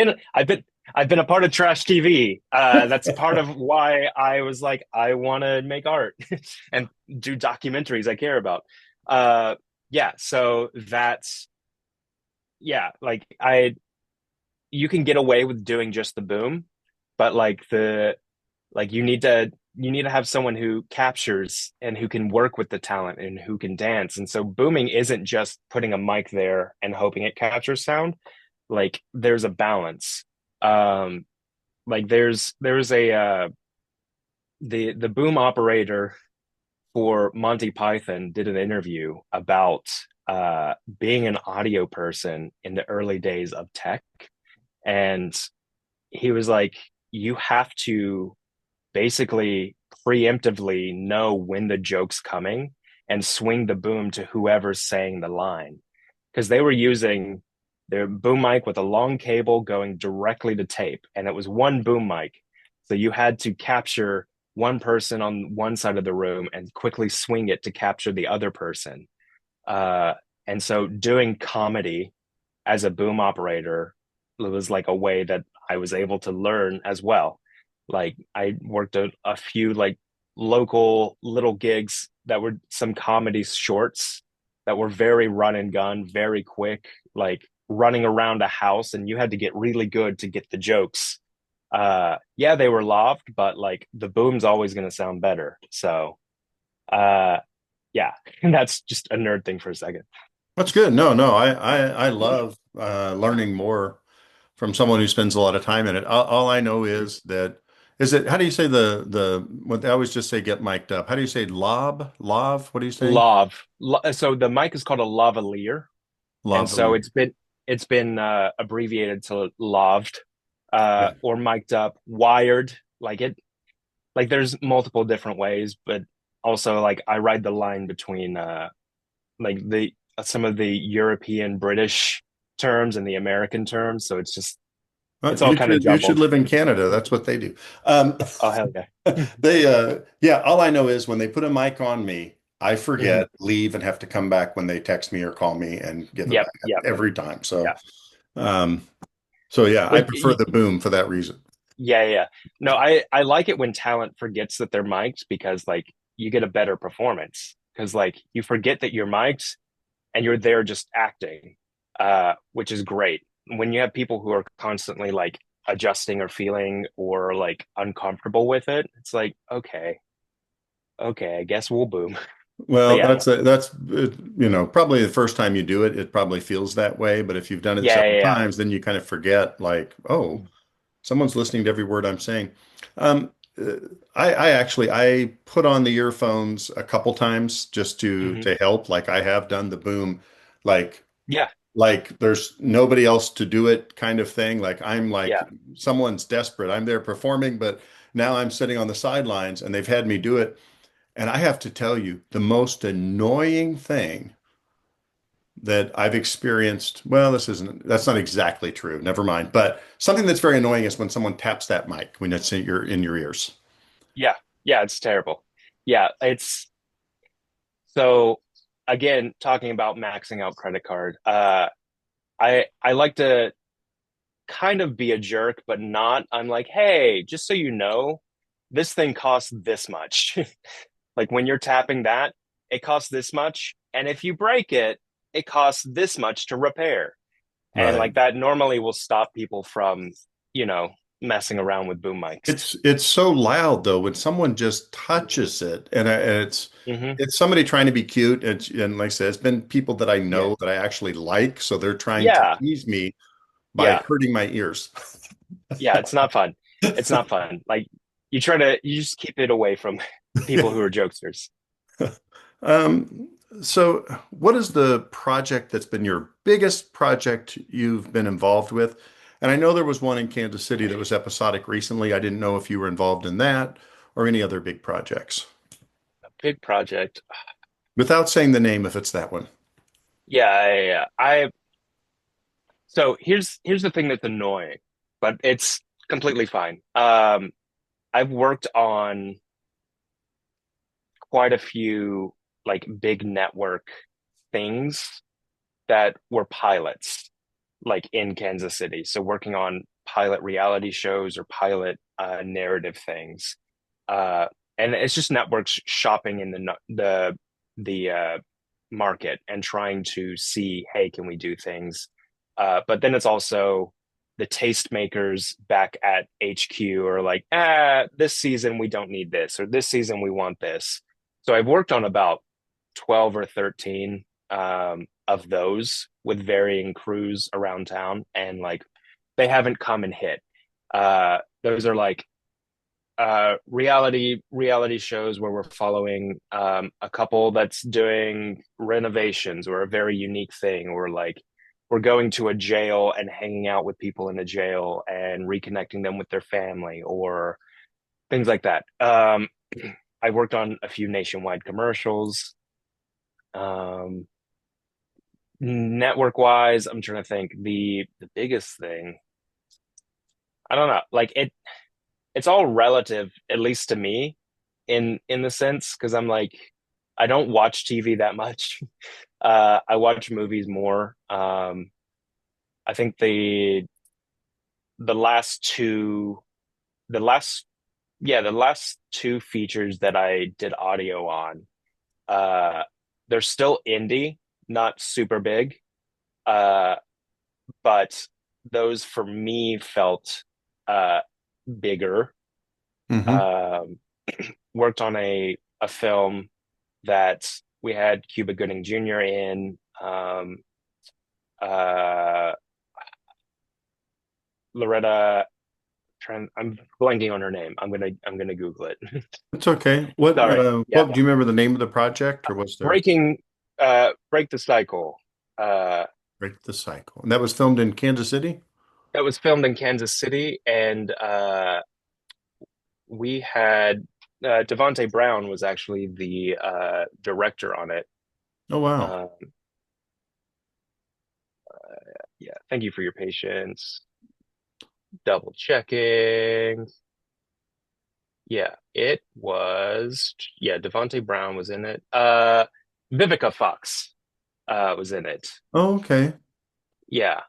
been a part of trash TV. That's part of why I was like, I want to make art and do documentaries I care about. Uh, yeah, so that's yeah, like you can get away with doing just the boom, but like you need to have someone who captures and who can work with the talent and who can dance. And so booming isn't just putting a mic there and hoping it captures sound. Like there's a balance. Um, like there's a the boom operator for Monty Python did an interview about being an audio person in the early days of tech, and he was like, you have to basically preemptively know when the joke's coming and swing the boom to whoever's saying the line because they were using their boom mic with a long cable going directly to tape, and it was one boom mic. So you had to capture one person on one side of the room and quickly swing it to capture the other person. Uh, and so doing comedy as a boom operator was like a way that I was able to learn as well. Like I worked a few like local little gigs that were some comedy shorts that were very run and gun, very quick, like running around a house, and you had to get really good to get the jokes. Yeah, they were loved, but like the boom's always going to sound better. So, uh, yeah, that's just a nerd thing for a second. That's good. No, no, I love learning more from someone who spends a lot of time in it. All I know is that is it. How do you say the? What I always just say get mic'd up. How do you say lob? Lov? What do you say? So the mic is called a lavalier, and so Lavalier. it's been abbreviated to laved, Yeah. or mic'd up, wired. Like there's multiple different ways, but also like I ride the line between like the some of the European British terms and the American terms, so it's all kind of You should jumbled. live in Canada. That's what they do. Um, Oh hell yeah. they yeah. All I know is when they put a mic on me, I Mhm. forget, leave, and have to come back when they text me or call me and give it Yep, back yep, every time. yeah. Um, so yeah, I But prefer the boom for that reason. yeah, yeah. No, I like it when talent forgets that they're mic'd because like you get a better performance because like you forget that you're mic'd and you're there just acting, which is great. When you have people who are constantly like adjusting or feeling or like uncomfortable with it, it's like, okay, I guess we'll boom. But Well, yeah, probably the first time you do it, it probably feels that way. But if you've done it yeah, several yeah, times, then you kind of forget, like, oh, yeah. someone's listening to every word I'm saying. Um, uh, I actually I put on the earphones a couple times just Hmm. to help. Like I have done the boom, like Yeah, like there's nobody else to do it kind of thing. Like I'm like yeah. someone's desperate. I'm there performing, but now I'm sitting on the sidelines and they've had me do it. And I have to tell you, the most annoying thing that I've experienced, well, that's not exactly true. Never mind. But something that's very annoying is when someone taps that mic when it's in your ears. Yeah, yeah, it's terrible. Yeah, it's so again, talking about maxing out credit card. I like to kind of be a jerk, but not. I'm like, hey, just so you know, this thing costs this much. Like when you're tapping that, it costs this much, and if you break it, it costs this much to repair. And Right. like that normally will stop people from, you know, messing around with boom mics. It's so loud though when someone just touches it, and Hmm. it's somebody trying to be cute, and like I said, it's been people that I Yeah. know that I actually like, so they're trying to Yeah. tease me by Yeah. hurting my ears. Yeah. It's not fun. It's not fun. Like you just keep it away from people Yeah. who are jokesters. Um, so what is the project that's been your biggest project you've been involved with? And I know there was one in Kansas City that was episodic recently. I didn't know if you were involved in that or any other big projects. A big project. Without saying the name, if it's that one. Yeah. So here's the thing that's annoying, but it's completely fine. I've worked on quite a few like big network things that were pilots, like in Kansas City. So working on pilot reality shows or pilot narrative things, uh, and it's just networks shopping in the market and trying to see, hey, can we do things? But then it's also the tastemakers back at HQ are like, this season we don't need this, or this season we want this. So I've worked on about 12 or 13 of those with varying crews around town, and like they haven't come and hit. Those are like reality shows where we're following a couple that's doing renovations or a very unique thing, or like we're going to a jail and hanging out with people in a jail and reconnecting them with their family or things like that. I worked on a few nationwide commercials. Um, Network wise, I'm trying to think the biggest thing. I don't know. Like it's all relative, at least to me, in the sense because I'm like I don't watch TV that much. I watch movies more. I think the last two the last the last two features that I did audio on, uh, they're still indie, not super big. Uh, but those for me felt uh, bigger. Hmm. Um, Worked on a film that we had Cuba Gooding Jr. in. Uh, Loretta, I'm blanking on her name. I'm gonna Google it. It's okay. Sorry. Yeah, What do you remember the name of the project, or was there breaking break the cycle. Uh, Break the Cycle? And that was filmed in Kansas City? that was filmed in Kansas City, and we had Devonte Brown was actually the director on it. Oh wow. Um, yeah, thank you for your patience. Double checking. Yeah, it was. Yeah, Devonte Brown was in it. Vivica Fox was in it. Oh, okay. Yeah,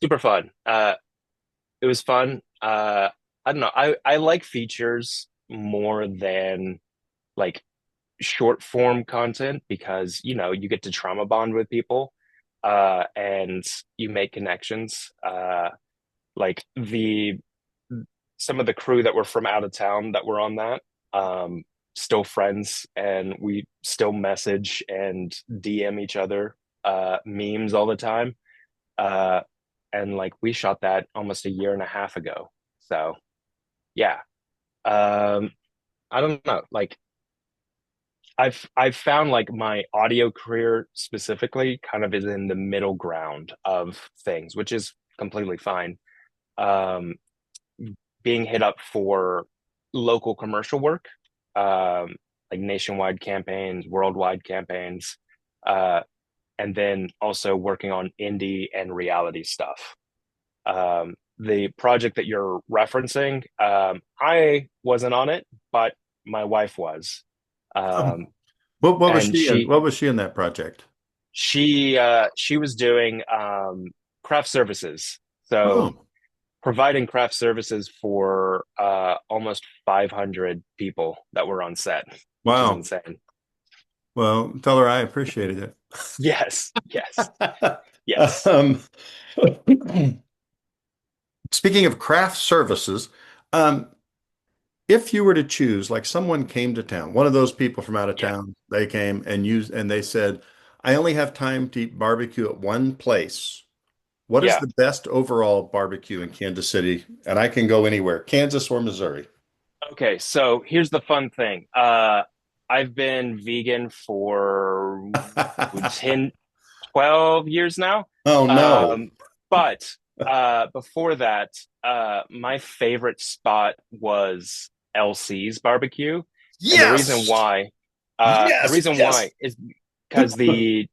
super fun. It was fun. I don't know. I like features more than like short form content because you get to trauma bond with people and you make connections. Like the some of the crew that were from out of town that were on that, still friends, and we still message and DM each other memes all the time. Uh, and like we shot that almost a year and a half ago. So yeah, um, I don't know. Like I've found like my audio career specifically kind of is in the middle ground of things, which is completely fine. Um, Being hit up for local commercial work, like nationwide campaigns, worldwide campaigns. Uh, and then also working on indie and reality stuff. The project that you're referencing, I wasn't on it, but my wife was. Um, Um, what was and she in? What was she in that project? she was doing craft services. So Oh, providing craft services for almost 500 people that were on set, which is wow. insane. Well, tell her I appreciated it. Yes, yes, yes. Um, speaking of craft services, um, if you were to choose, like someone came to town, one of those people from out of Yeah, town, they came and they said, I only have time to eat barbecue at one place. What is yeah. the best overall barbecue in Kansas City? And I can go anywhere, Kansas or Missouri. Okay, so here's the fun thing. I've been vegan for 10, 12 years now. Oh no. Um, but before that, my favorite spot was LC's barbecue. And Yes. the Yes. reason Yes. why is because the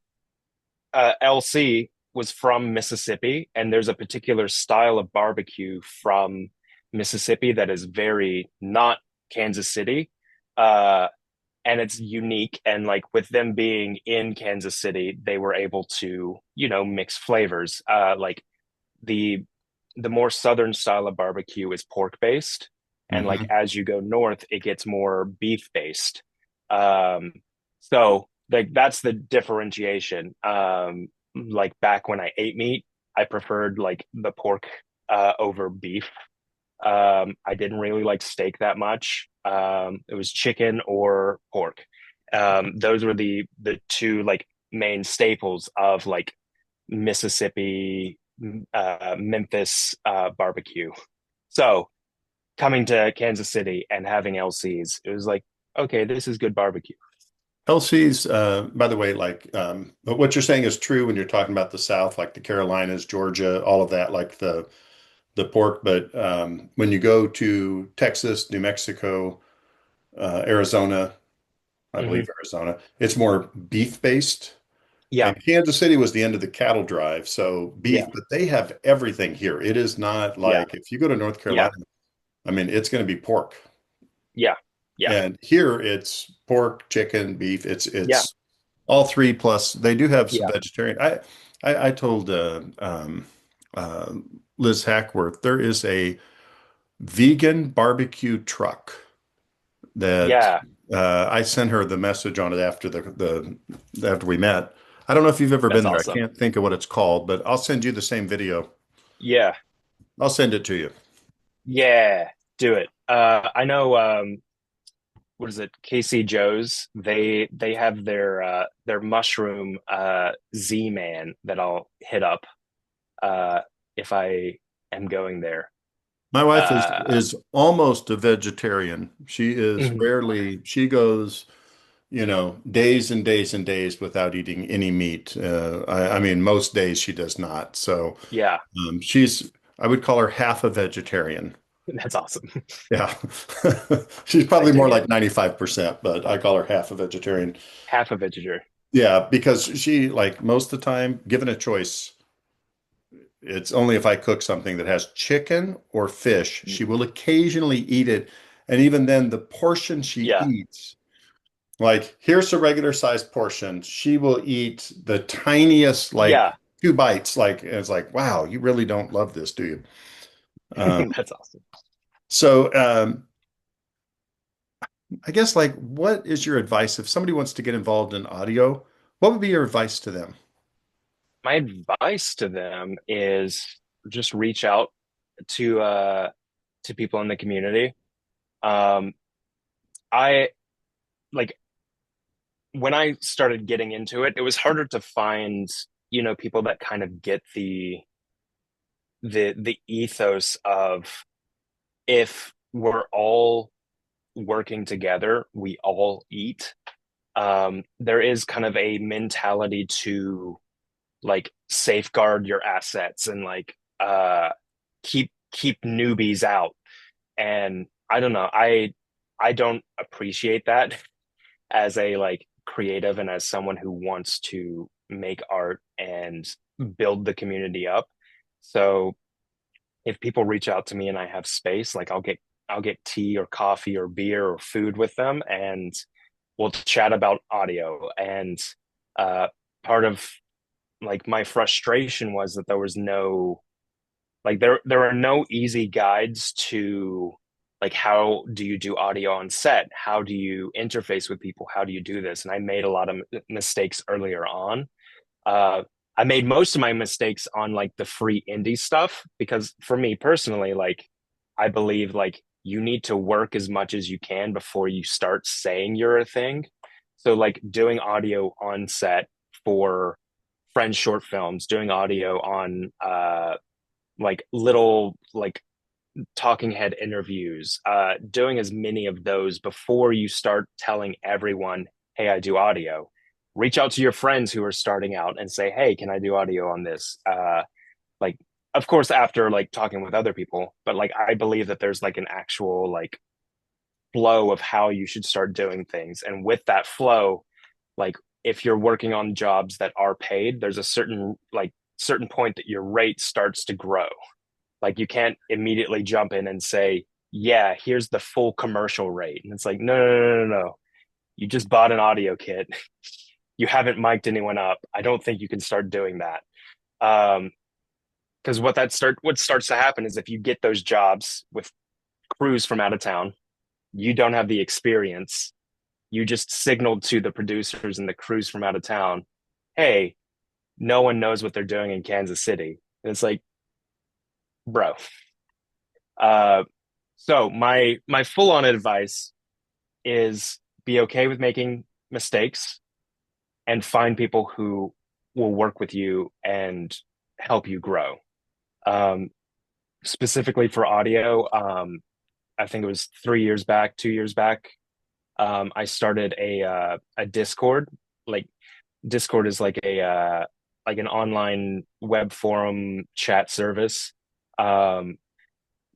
LC was from Mississippi, and there's a particular style of barbecue from Mississippi that is very not Kansas City. Uh, and it's unique. And like with them being in Kansas City, they were able to, mix flavors. Like the the more southern style of barbecue is pork based, and like Hmm. as you go north, it gets more beef based. Um, so like that's the differentiation. Like back when I ate meat, I preferred like the pork over beef. I didn't really like steak that much. It was chicken or pork. Those were the two like main staples of like Mississippi, Memphis barbecue. So coming to Kansas City and having LC's, it was like, okay, this is good barbecue. LC's, by the way, like, but what you're saying is true when you're talking about the South, like the Carolinas, Georgia, all of that, like the pork. But when you go to Texas, New Mexico, Arizona, I Hmm. believe Arizona, it's more beef based. Yeah, And Kansas City was the end of the cattle drive, so beef, yeah, but they have everything here. It is not yeah, like if you go to North yeah, Carolina, I mean, it's going to be pork. yeah, yeah, And here it's pork, chicken, beef. It's yeah, it's all three plus. They do have some yeah, vegetarian. I told uh, Liz Hackworth there is a vegan barbecue truck that yeah. I sent her the message on it after after we met. I don't know if you've ever That's been there. I awesome. can't think of what it's called, but I'll send you the same video. Yeah, I'll send it to you. yeah. Do it. I know. What is it? KC Joe's. They have their mushroom Z Man that I'll hit up uh, if I am going there. My wife Uh, is almost a vegetarian. She is mhm. rarely, she goes, days and days and days without eating any meat. I mean, most days she does not. So Yeah, I would call her half a vegetarian. that's awesome. Yeah. She's I probably dig more it. like 95%, but I call her half a vegetarian. Half a vegetarian. Yeah, because she, like most of the time, given a choice, it's only if I cook something that has chicken or fish, she will occasionally eat it. And even then, the portion she Yeah, eats, like here's a regular sized portion, she will eat the tiniest, like yeah, 2 bites. Like, and it's like, wow, you really don't love this, do you? Um, that's awesome. so I guess like, what is your advice if somebody wants to get involved in audio? What would be your advice to them? My advice to them is just reach out to uh to people in the community. Um, I like when I started getting into it, it was harder to find, people that kind of get the ethos of if we're all working together, we all eat. There is kind of a mentality to like safeguard your assets and like keep newbies out. And I don't know, I don't appreciate that as a like creative and as someone who wants to make art and build the community up. So if people reach out to me and I have space, like I'll get tea or coffee or beer or food with them, and we'll chat about audio. And uh, part of like my frustration was that there was no like there are no easy guides to like how do you do audio on set? How do you interface with people? How do you do this? And I made a lot of mistakes earlier on. uh, I made most of my mistakes on like the free indie stuff because for me personally, like I believe like you need to work as much as you can before you start saying you're a thing. So like doing audio on set for friends short films, doing audio on like little like talking head interviews, doing as many of those before you start telling everyone, hey, I do audio. Reach out to your friends who are starting out and say, hey, can I do audio on this? Like, of course, after like talking with other people, but like, I believe that there's like an actual like flow of how you should start doing things. And with that flow, like, if you're working on jobs that are paid, there's a certain point that your rate starts to grow. Like you can't immediately jump in and say, yeah, here's the full commercial rate. And it's like, no, no, no, no, no. You just bought an audio kit. You haven't mic'd anyone up. I don't think you can start doing that. Because what starts to happen is if you get those jobs with crews from out of town, you don't have the experience. You just signaled to the producers and the crews from out of town, hey, no one knows what they're doing in Kansas City. And it's like, bro. Uh, so my full on advice is be okay with making mistakes and find people who will work with you and help you grow. Um, Specifically for audio, I think it was 3 years back, 2 years back. I started a Discord. Like Discord is like an online web forum chat service. Um,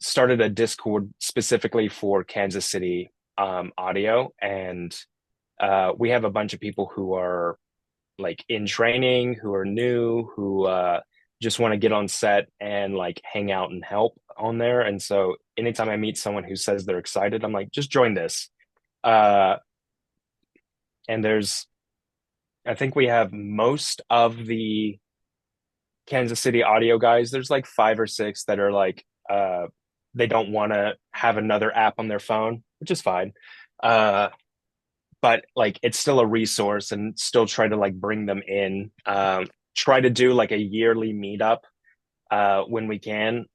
Started a Discord specifically for Kansas City audio, and we have a bunch of people who are like in training, who are new, who just want to get on set and like hang out and help on there. And so anytime I meet someone who says they're excited, I'm like, just join this. Uh, and I think we have most of the Kansas City audio guys. There's like five or six that are like, they don't want to have another app on their phone, which is fine. Uh, but like it's still a resource and still try to like bring them in. Try to do like a yearly meetup when we can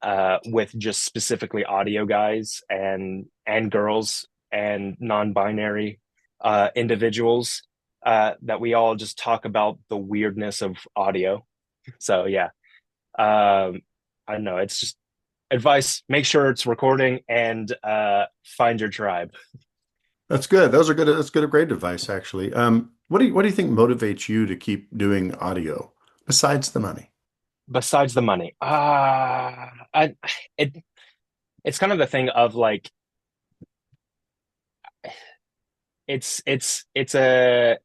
with just specifically audio guys and girls and non-binary individuals that we all just talk about the weirdness of audio. So yeah, I don't know. It's just advice. Make sure it's recording and find your tribe. That's good. Those are good. That's good. Great advice, actually. What do you think motivates you to keep doing audio besides the money? Besides the money, I it it's kind of the thing of like it's a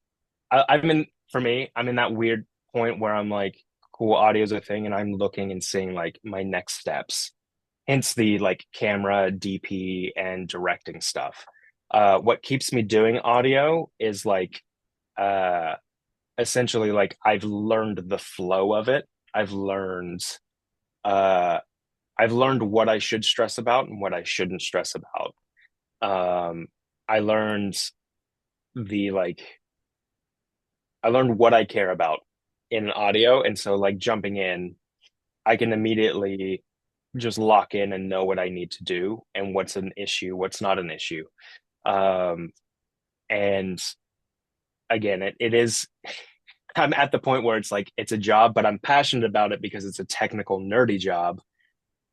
I'm in for me I'm in that weird point where I'm like cool audio's a thing and I'm looking and seeing like my next steps, hence the like camera DP and directing stuff. What keeps me doing audio is like uh essentially like I've learned the flow of it. I've learned uh I've learned what I should stress about and what I shouldn't stress about. I learned the like I learned what I care about in audio, and so like jumping in, I can immediately just lock in and know what I need to do and what's an issue, what's not an issue. Um, and again, it is I'm at the point where it's like it's a job, but I'm passionate about it because it's a technical, nerdy job.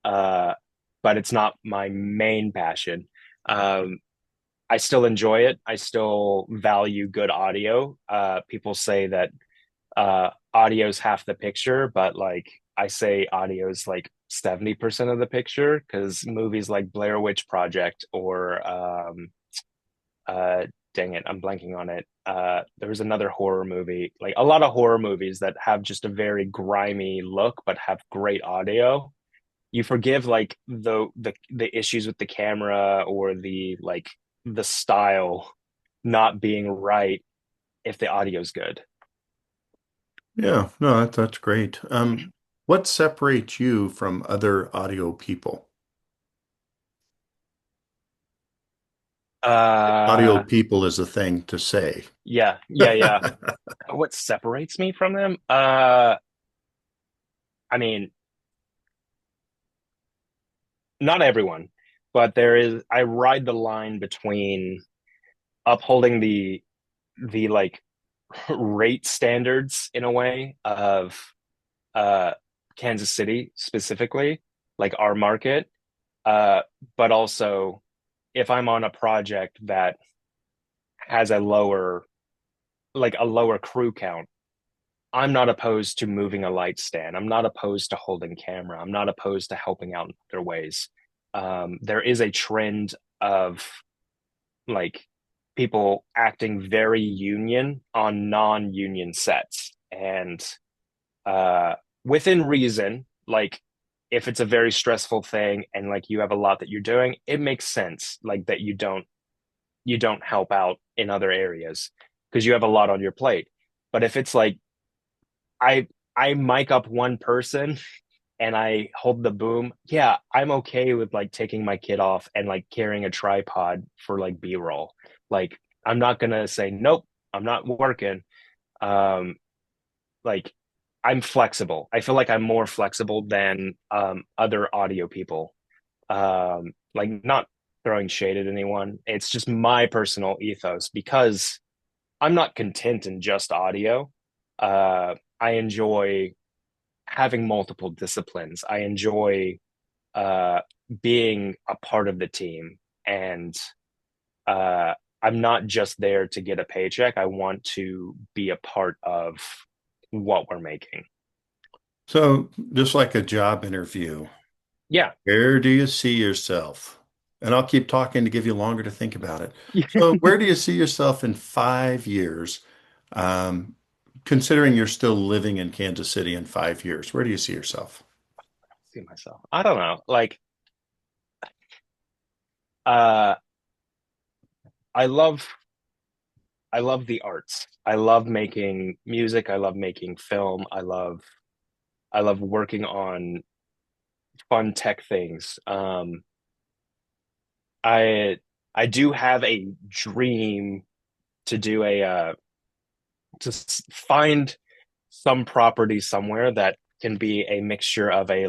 Uh, but it's not my main passion. Um, I still enjoy it. I still value good audio. People say that audio is half the picture, but like I say audio is like 70% of the picture because movies like Blair Witch Project or uh dang it, I'm blanking on it. there was another horror movie, like a lot of horror movies that have just a very grimy look but have great audio. You forgive like the issues with the camera or the like the style not being right if the audio's good. Yeah, no, that's great. What separates you from other audio people? Audio Uh people is a thing to say. yeah. What separates me from them? I mean, not everyone, but there is I ride the line between upholding the like rate standards in a way of uh Kansas City specifically, like our market, uh but also if I'm on a project that has a lower crew count, I'm not opposed to moving a light stand. I'm not opposed to holding camera. I'm not opposed to helping out in other ways. There is a trend of like people acting very union on non-union sets, and uh, within reason. Like if it's a very stressful thing and like you have a lot that you're doing, it makes sense like that you don't help out in other areas because you have a lot on your plate. But if it's like I I mic up one person and I hold the boom, yeah, I'm okay with like taking my kid off and like carrying a tripod for like B-roll. Like I'm not gonna say nope, I'm not working. Um, like I'm flexible. I feel like I'm more flexible than other audio people. Like not throwing shade at anyone. It's just my personal ethos because I'm not content in just audio. I enjoy having multiple disciplines. I enjoy uh, being a part of the team, and uh, I'm not just there to get a paycheck. I want to be a part of what we're making. So, just like a job interview, Yeah. where do you see yourself? And I'll keep talking to give you longer to think about it. So, where do you see yourself in 5 years? Um, Considering you're still living in Kansas City in 5 years, where do you see yourself? See myself. I don't know. Like, uh, I love, I love the arts. I love making music. I love making film. I love working on fun tech things. I, I do have a dream to do find some property somewhere that can be a mixture of a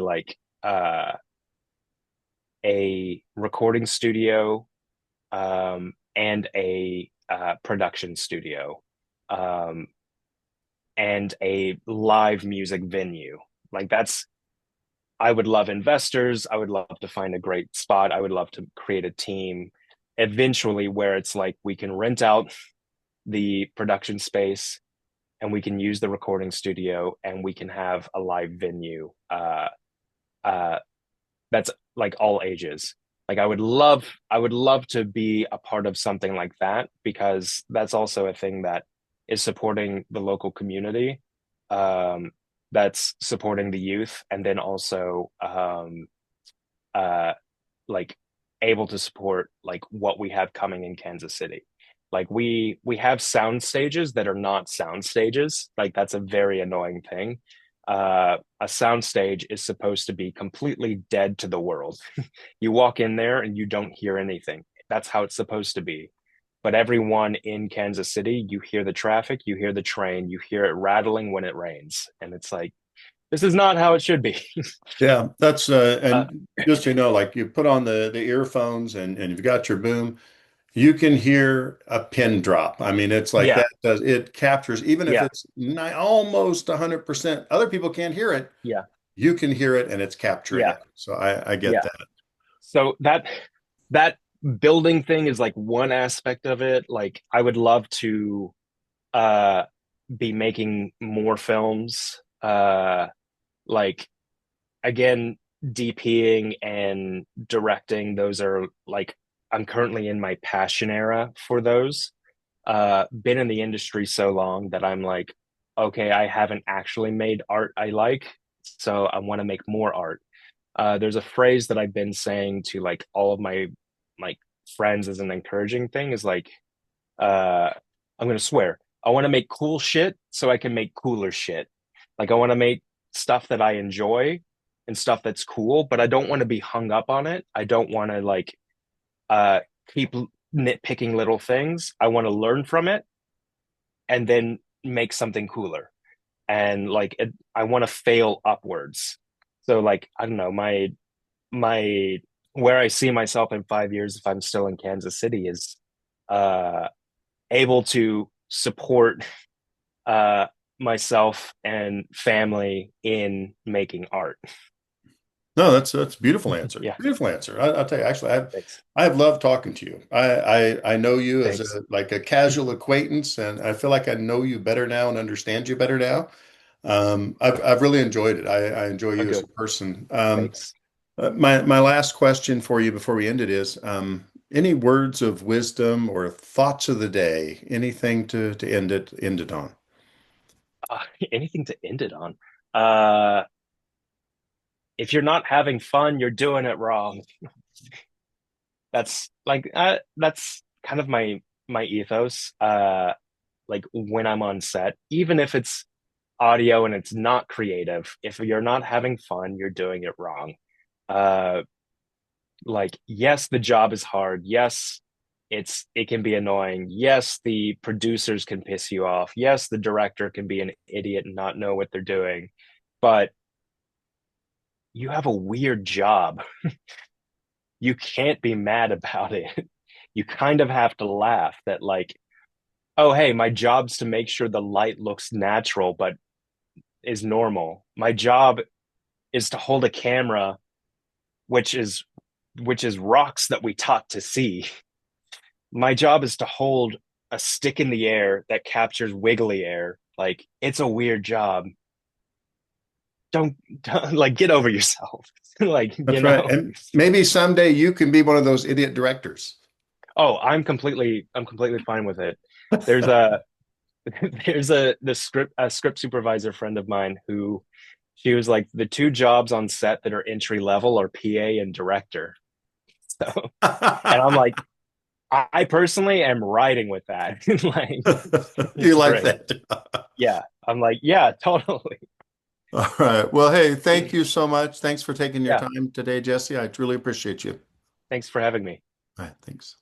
recording studio and a production studio um, and a live music venue. Like that's I would love investors. I would love to find a great spot. I would love to create a team eventually where it's like we can rent out the production space and we can use the recording studio and we can have a live venue uh, that's like all ages. Like I would love to be a part of something like that because that's also a thing that is supporting the local community, um, that's supporting the youth, and then also uh, like able to support like what we have coming in Kansas City. Like we have sound stages that are not sound stages. Like that's a very annoying thing. A sound stage is supposed to be completely dead to the world. You walk in there and you don't hear anything. That's how it's supposed to be. But everyone in Kansas City, you hear the traffic, you hear the train, you hear it rattling when it rains, and it's like this is not how it should be. Yeah, that's uh, and just so you know, like you put on the earphones and you've got your boom, you can hear a pin drop. I mean, it's like yeah, that does it captures even if yeah, it's almost 100%. Other people can't hear it. yeah, You can hear it and it's capturing yeah, it. So I get yeah. that. So that building thing is like one aspect of it. Like I would love to uh be making more films. Like again, DPing and directing, those are like I'm currently in my passion era for those. been in the industry so long that I'm like, okay, I haven't actually made art I like, so I want to make more art. There's a phrase that I've been saying to like all of my like friends as an encouraging thing is like, uh, I'm gonna swear, I want to make cool shit so I can make cooler shit. Like I want to make stuff that I enjoy and stuff that's cool, but I don't want to be hung up on it. I don't want to like uh keep nitpicking little things. I want to learn from it and then make something cooler. And like I want to fail upwards. So like I don't know, my where I see myself in 5 years if I'm still in Kansas City is uh able to support uh myself and family in making art. No, that's a beautiful answer. Yeah, Beautiful answer. I'll tell you, actually, thanks. I have loved talking to you. I know you as Thanks. a like a casual acquaintance, and I feel like I know you better now and understand you better now. I've really enjoyed it. I enjoy Oh, you as a good. person. Thanks. My last question for you before we end it is, any words of wisdom or thoughts of the day? Anything to end it on? Anything to end it on. Uh, if you're not having fun, you're doing it wrong. That's kind of my ethos. Like when I'm on set, even if it's audio and it's not creative, if you're not having fun, you're doing it wrong. Uh, like yes, the job is hard. Yes, it can be annoying. Yes, the producers can piss you off. Yes, the director can be an idiot and not know what they're doing. But you have a weird job. You can't be mad about it. You kind of have to laugh that like, oh hey, my job's to make sure the light looks natural but is normal. My job is to hold a camera which is rocks that we taught to see. My job is to hold a stick in the air that captures wiggly air. Like it's a weird job. Don't like get over yourself. Like, you That's right. know. And maybe someday you can be one of those idiot directors. Oh, I'm completely fine with it. There's a there's a script supervisor friend of mine who she was like the two jobs on set that are entry level are PA and director. So and I'm like, I personally am riding with that. Like, You it's like great. that? Yeah. I'm like, yeah, totally. All right. Well, hey, thank you so much. Thanks for taking your Yeah. time today, Jesse. I truly appreciate you. Thanks for having me. All right. Thanks.